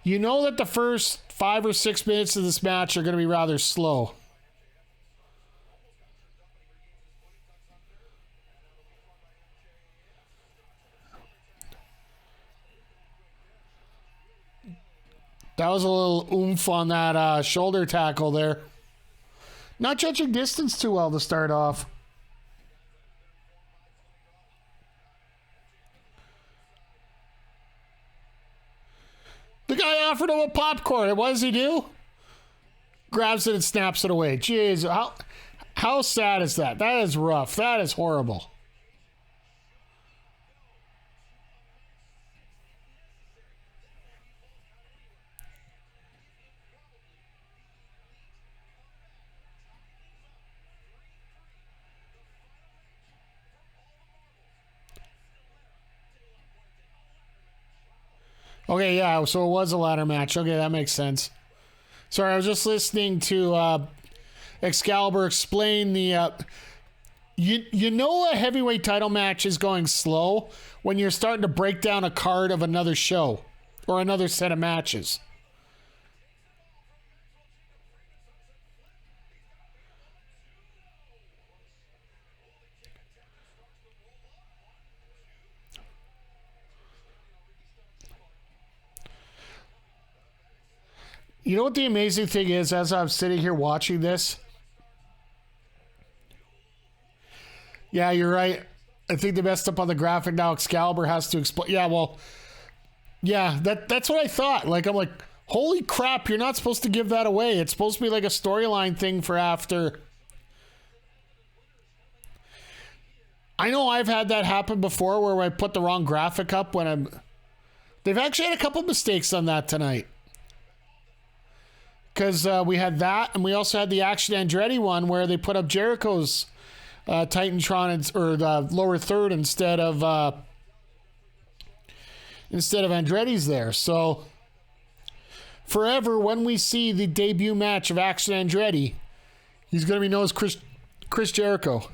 You know that the first 5 or 6 minutes of this match are going to be rather slow. That was a little oomph on that shoulder tackle there. Not judging distance too well to start off. The guy offered him a popcorn, and what does he do? Grabs it and snaps it away. Jeez, how sad is that? That is rough. That is horrible. Okay, yeah, so it was a ladder match. Okay, that makes sense. Sorry, I was just listening to Excalibur explain the... You know a heavyweight title match is going slow when you're starting to break down a card of another show or another set of matches. You know what the amazing thing is as I'm sitting here watching this? Yeah, you're right. I think they messed up on the graphic now. Excalibur has to explain. Yeah, well, yeah, that's what I thought. Like, I'm like, holy crap, you're not supposed to give that away. It's supposed to be like a storyline thing for after. I know I've had that happen before where I put the wrong graphic up when I'm... They've actually had a couple mistakes on that tonight. Because we had that, and we also had the Action Andretti one where they put up Jericho's Titantron or the lower third instead of Andretti's there. So forever, when we see the debut match of Action Andretti, he's going to be known as Chris Jericho.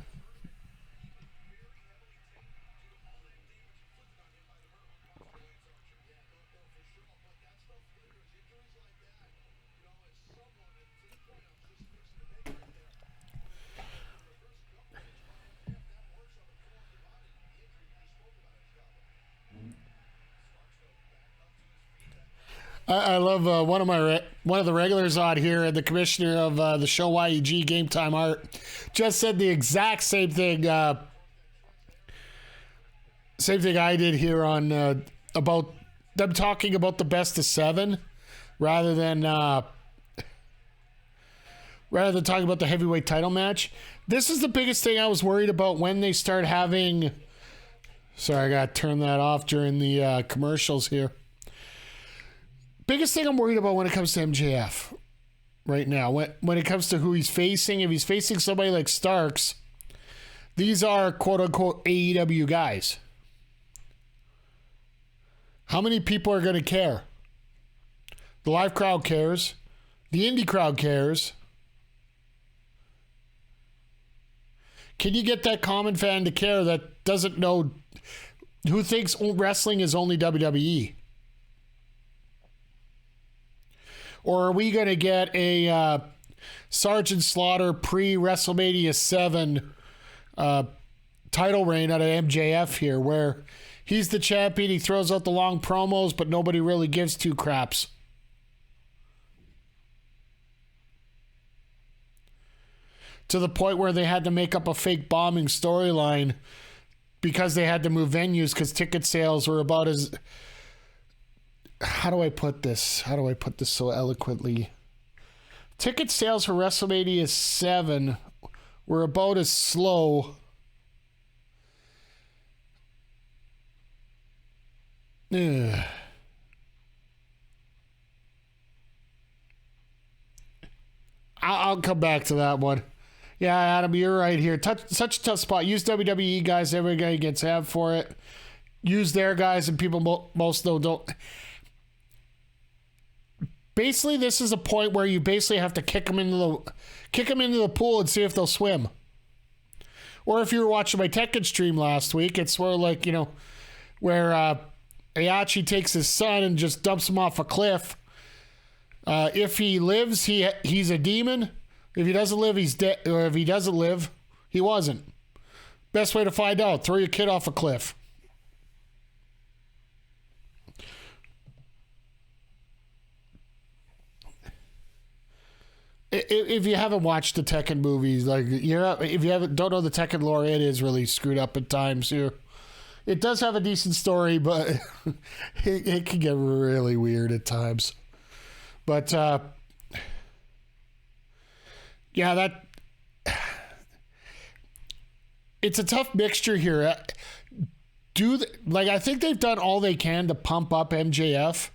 I love one of the regulars on here, and the commissioner of the show YEG Game Time Art just said the exact same thing. Same thing I did here on about them talking about the best of 7 rather than talking about the heavyweight title match. This is the biggest thing I was worried about when they start having. Sorry, I got to turn that off during the commercials here. Biggest thing I'm worried about when it comes to MJF right now, when it comes to who he's facing, if he's facing somebody like Starks, these are quote-unquote AEW guys. How many people are going to care? The live crowd cares. The indie crowd cares. Can you get that common fan to care that doesn't know, who thinks wrestling is only WWE? Or are we going to get a Sergeant Slaughter pre-WrestleMania 7 title reign out of MJF here, where he's the champion, he throws out the long promos, but nobody really gives two craps? To the point where they had to make up a fake bombing storyline because they had to move venues because ticket sales were about as... How do I put this so eloquently? Ticket sales for WrestleMania 7 were about as slow. I'll come back to that one. Yeah, Adam, you're right here. Such a tough spot. Use WWE guys. Every guy gets have for it. Use their guys, and people most though don't. Basically, this is a point where you basically have to kick them into the pool and see if they'll swim. Or if you were watching my Tekken stream last week, it's where where Ayachi takes his son and just dumps him off a cliff. If he lives, he's a demon. If he doesn't live, he's dead. Or if he doesn't live, he wasn't. Best way to find out: throw your kid off a cliff. If you haven't watched the Tekken movies, if you don't know the Tekken lore, it is really screwed up at times here. It does have a decent story, but it can get really weird at times. But yeah, it's a tough mixture here. I think they've done all they can to pump up MJF.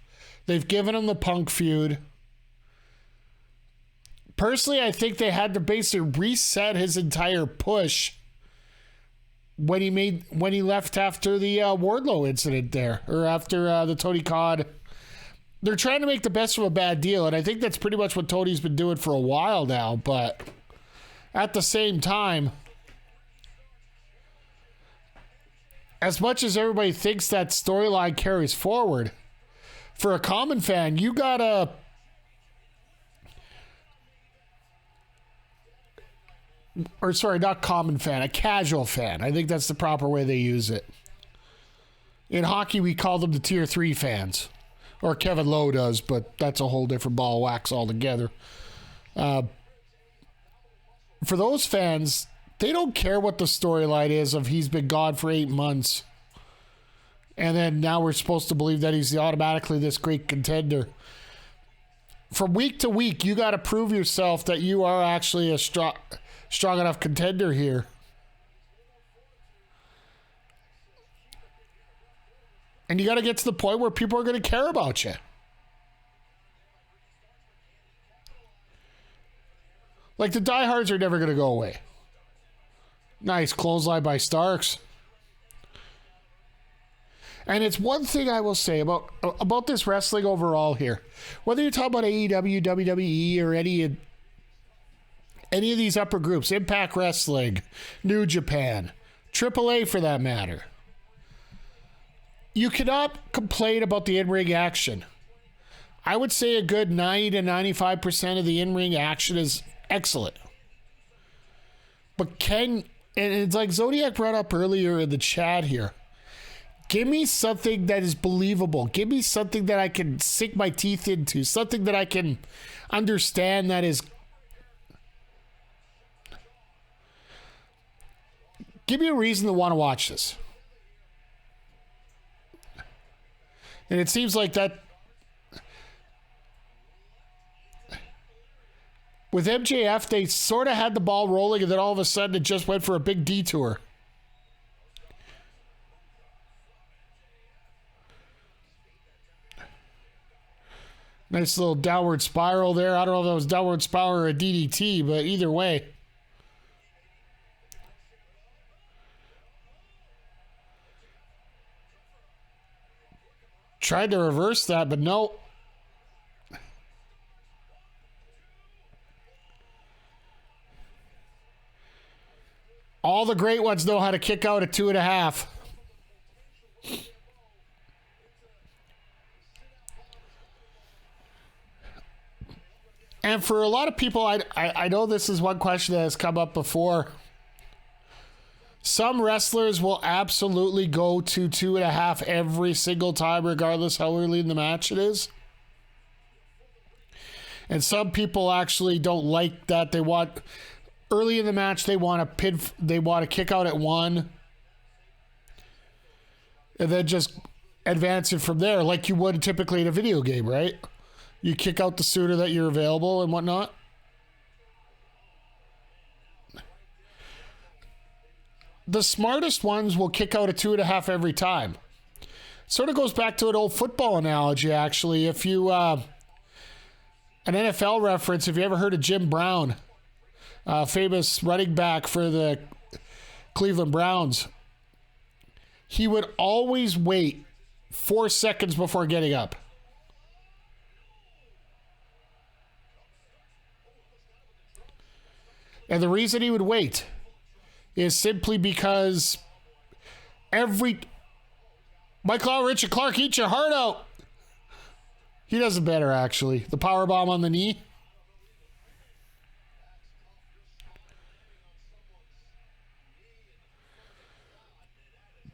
They've given him the Punk feud. Personally, I think they had to basically reset his entire push when he left after the Wardlow incident there, or after the Tony Khan. They're trying to make the best of a bad deal, and I think that's pretty much what Tony's been doing for a while now. But at the same time, as much as everybody thinks that storyline carries forward, for a common fan, you gotta... Or sorry, not common fan, a casual fan. I think that's the proper way they use it. In hockey, we call them the tier 3 fans. Or Kevin Lowe does, but that's a whole different ball of wax altogether. For those fans, they don't care what the storyline is of he's been gone for 8 months. And then now we're supposed to believe that he's automatically this great contender. From week to week, you got to prove yourself that you are actually a strong enough contender here. And you got to get to the point where people are going to care about you. Like, the diehards are never going to go away. Nice clothesline by Starks. And it's one thing I will say about this wrestling overall here. Whether you're talking about AEW, WWE, or any of these upper groups, Impact Wrestling, New Japan, AAA for that matter, you cannot complain about the in-ring action. I would say a good 90 to 95% of the in-ring action is excellent. But and it's like Zodiac brought up earlier in the chat here, Give me something that is believable. Give me something that I can sink my teeth into. Something that I can understand that is... Give me a reason to want to watch this. And it seems like that... With MJF, they sort of had the ball rolling, and then all of a sudden it just went for a big detour. Nice little downward spiral there. I don't know if that was downward spiral or a DDT, but either way. Tried to reverse that, but no. All the great ones know how to kick out at 2.5. And for a lot of people, I know this is one question that has come up before. Some wrestlers will absolutely go to 2.5 every single time, regardless how early in the match it is. And some people actually don't like that. They want... Early in the match, they want to kick out at 1, and then just advance it from there, like you would typically in a video game, right? You kick out the sooner that you're available and whatnot. The smartest ones will kick out at 2.5 every time. Sort of goes back to an old football analogy, actually. If you an NFL reference, have you ever heard of Jim Brown? Famous running back for the Cleveland Browns. He would always wait 4 seconds before getting up. And the reason he would wait is simply because Michael Richard Clark, eat your heart out. He does it better, actually. The power bomb on the knee.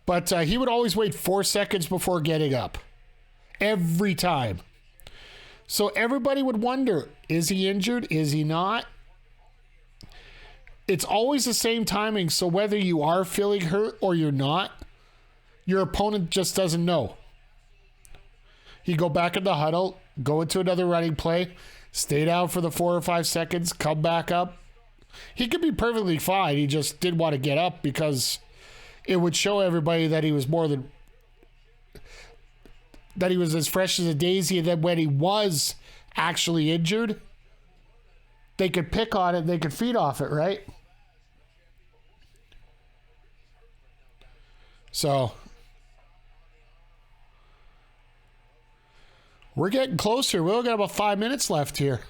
But he would always wait 4 seconds before getting up. Every time. So everybody would wonder, is he injured? Is he not? It's always the same timing. So whether you are feeling hurt or you're not, your opponent just doesn't know. You go back in the huddle, go into another running play, stay down for the 4 or 5 seconds, come back up. He could be perfectly fine. He just didn't want to get up because... it would show everybody that he was that he was as fresh as a daisy, and then when he was actually injured, they could pick on it, they could feed off it, right? So, we're getting closer. We only got about 5 minutes left here.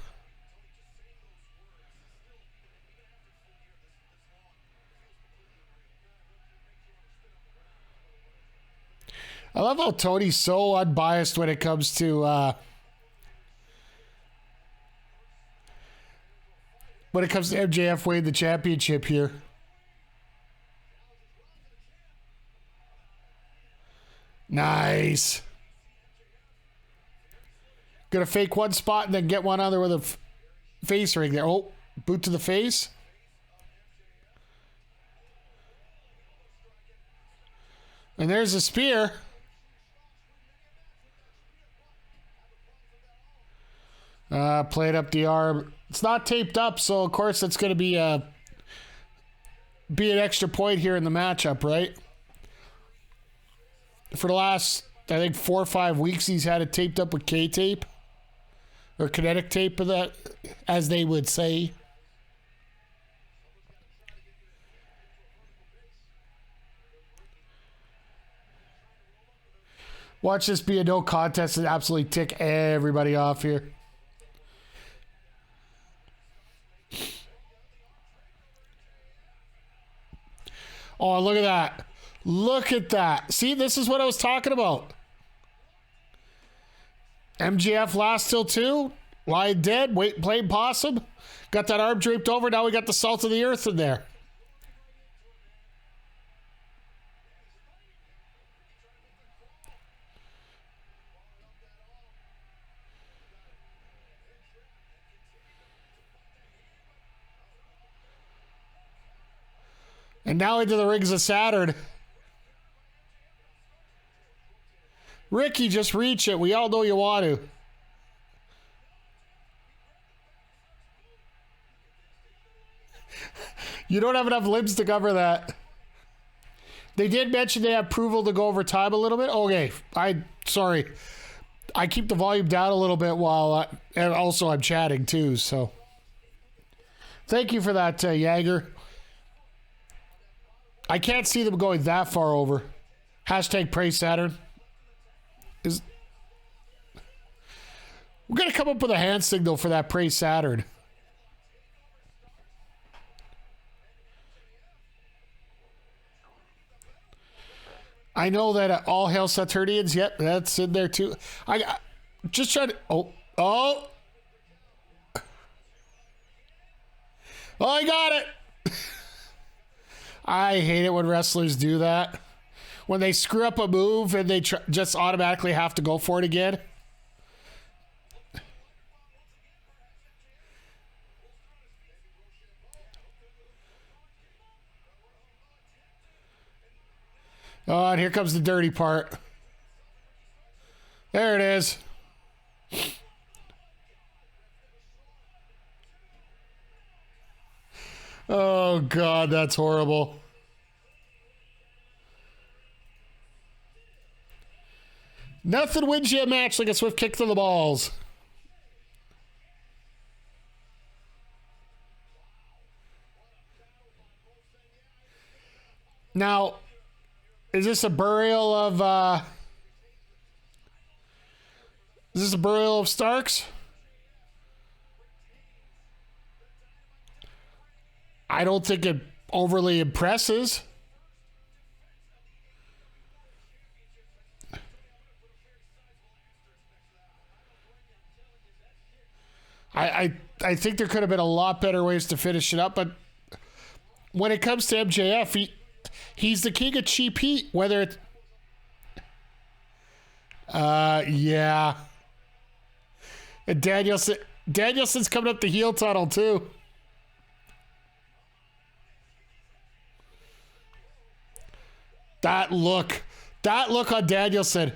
I love how Tony's so unbiased when it comes to MJF winning the championship here. Nice. Gonna fake one spot and then get one other with a face ring there. Oh, boot to the face. And there's a spear. Played up the arm. It's not taped up, so of course it's going to be an extra point here in the matchup, right? For the last, I think, 4 or 5 weeks, he's had it taped up with K-tape. Or kinetic tape, as they would say. Watch this be a no contest and absolutely tick everybody off here. Oh, look at that. Look at that. See, this is what I was talking about. MJF last till 2. Lying dead. Wait, playing possum. Got that arm draped over. Now we got the salt of the earth in there. And now into the rings of Saturn. Ricky, just reach it. We all know you want to. You don't have enough limbs to cover that. They did mention they have approval to go over time a little bit. Okay, sorry. I keep the volume down a little bit and also I'm chatting too, so. Thank you for that, Jaeger. I can't see them going that far over. Hashtag praise Saturn. We're going to come up with a hand signal for that praise Saturn. I know that all hail Saturnians. Yep, that's in there too. I just trying to. Oh, I got it. I hate it when wrestlers do that. When they screw up a move and they just automatically have to go for it again. Oh, and here comes the dirty part. There it is. Oh, God, that's horrible. Nothing wins you a match like a swift kick to the balls. Now, is this a burial of Starks? I don't think it overly impresses. I think there could have been a lot better ways to finish it up, but when it comes to MJF, he's the king of cheap heat, whether it's... yeah. And Danielson's coming up the heel tunnel, too. That look on Danielson.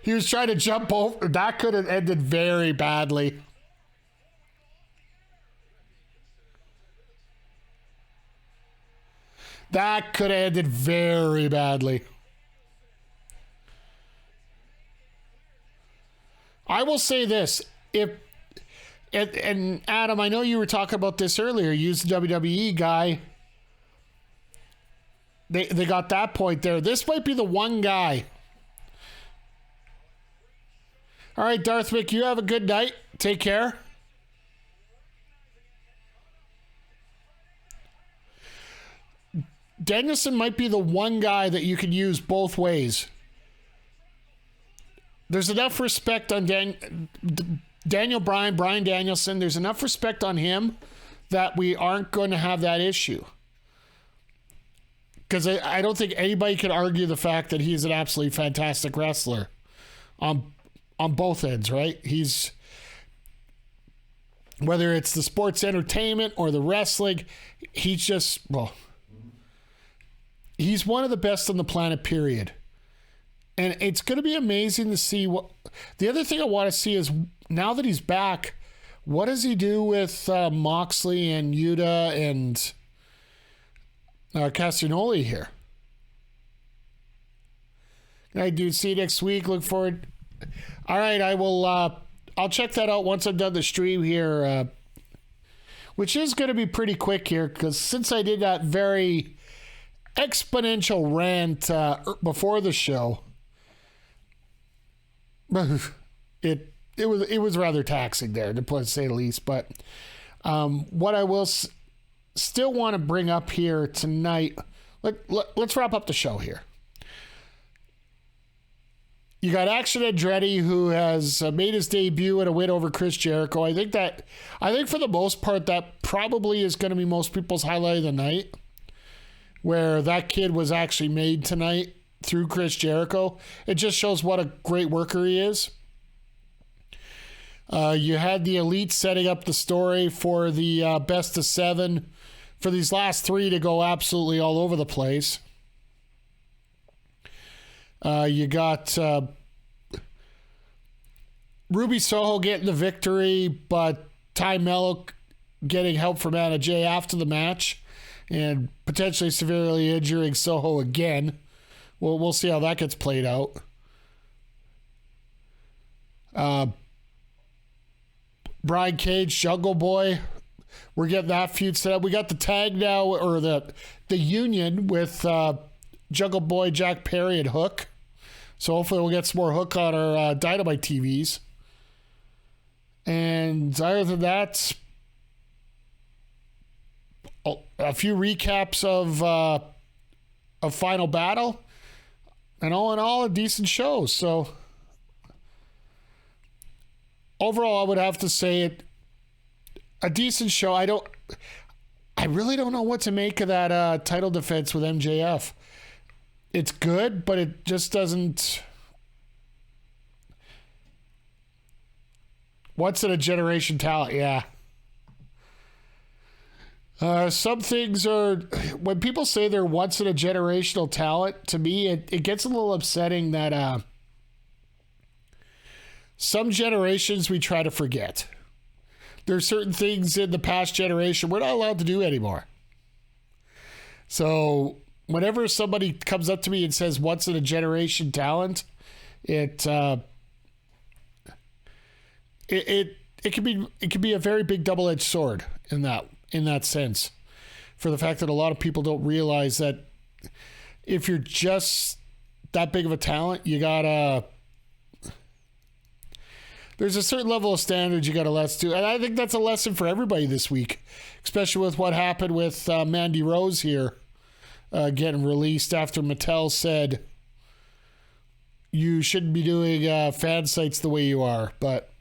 He was trying to jump over. That could have ended very badly. That could have ended very badly. I will say this. And Adam, I know you were talking about this earlier. Use the WWE guy. They got that point there. This might be the one guy. All right, Darth Mick, you have a good night. Take care. Danielson might be the one guy that you could use both ways. There's enough respect on Daniel Bryan Danielson. There's enough respect on him that we aren't going to have that issue. Because I don't think anybody can argue the fact that he's an absolutely fantastic wrestler on both ends, right? He's, whether it's the sports entertainment or the wrestling, he's just, well, he's one of the best on the planet, period. And it's going to be amazing to see what, the other thing I want to see is now that he's back, what does he do with Moxley and Yuta and Castagnoli here? I do see you next week. Look forward. All right, I will. I'll check that out once I'm done the stream here, which is going to be pretty quick here because since I did that very exponential rant before the show, it was rather taxing there, to say the least. But what I will still want to bring up here tonight, let's wrap up the show here. You got Action Andretti, who has made his debut in a win over Chris Jericho. I think for the most part, that probably is going to be most people's highlight of the night, where that kid was actually made tonight through Chris Jericho. It just shows what a great worker he is. You had the Elite setting up the story for the best of 7 for these last 3 to go absolutely all over the place. You got Ruby Soho getting the victory, but Tay Melo getting help from Anna Jay after the match and potentially severely injuring Soho again. Well, we'll see how that gets played out. Brian Cage, Jungle Boy, we're getting that feud set up. We got the tag now, or the union with Jungle Boy, Jack Perry, and Hook. So hopefully we'll get some more Hook on our Dynamite TVs. And other than that, a few recaps of Final Battle. And all in all, a decent show. So overall, I would have to say a decent show. I really don't know what to make of that title defense with MJF. It's good, but it just doesn't. Once in a generation talent, yeah. Some things are, when people say they're once in a generational talent, to me, it gets a little upsetting that some generations we try to forget. There are certain things in the past generation we're not allowed to do anymore. So whenever somebody comes up to me and says once in a generation talent, it can be a very big double-edged sword in that sense, for the fact that a lot of people don't realize that if you're just that big of a talent, you gotta. There's a certain level of standards you got to lesson to. And I think that's a lesson for everybody this week, especially with what happened with Mandy Rose here getting released after Mattel said you shouldn't be doing fan sites the way you are. But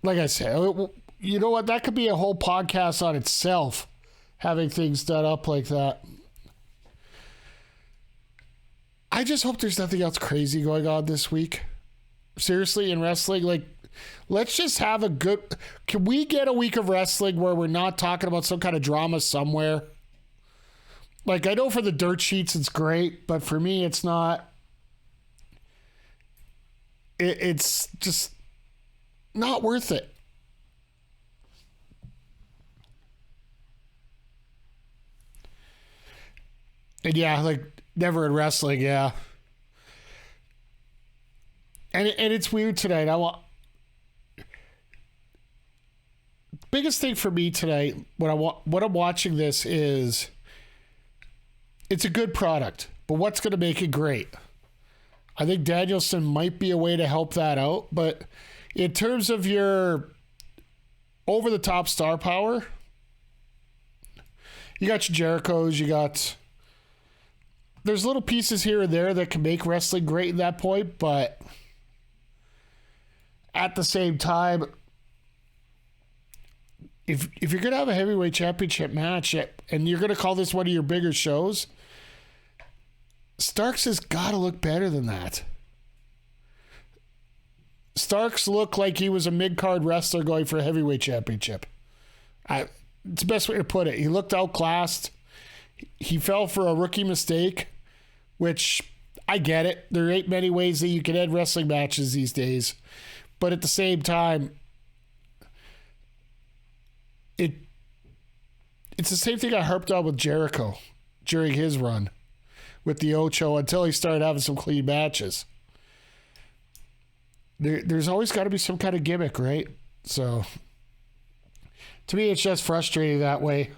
like I said, you know what? That could be a whole podcast on itself, having things done up like that. I just hope there's nothing else crazy going on this week. Seriously, in wrestling, like, let's just have a good. Can we get a week of wrestling where we're not talking about some kind of drama somewhere? Like, I know for the dirt sheets it's great, but for me it's not. It's just not worth it. And yeah, like, never in wrestling, yeah. And it's weird tonight. Biggest thing for me tonight when I'm watching this is it's a good product, but what's going to make it great? I think Danielson might be a way to help that out, but in terms of your over-the-top star power, you got your Jerichos, there's little pieces here and there that can make wrestling great at that point, but at the same time, if you're going to have a heavyweight championship match and you're going to call this one of your bigger shows, Starks has got to look better than that. Starks looked like he was a mid-card wrestler going for a heavyweight championship. It's the best way to put it. He looked outclassed. He fell for a rookie mistake, which I get it. There ain't many ways that you can end wrestling matches these days. But at the same time, it's the same thing I harped on with Jericho during his run with the Ocho until he started having some clean matches. There's always got to be some kind of gimmick, right? So to me, it's just frustrating that way.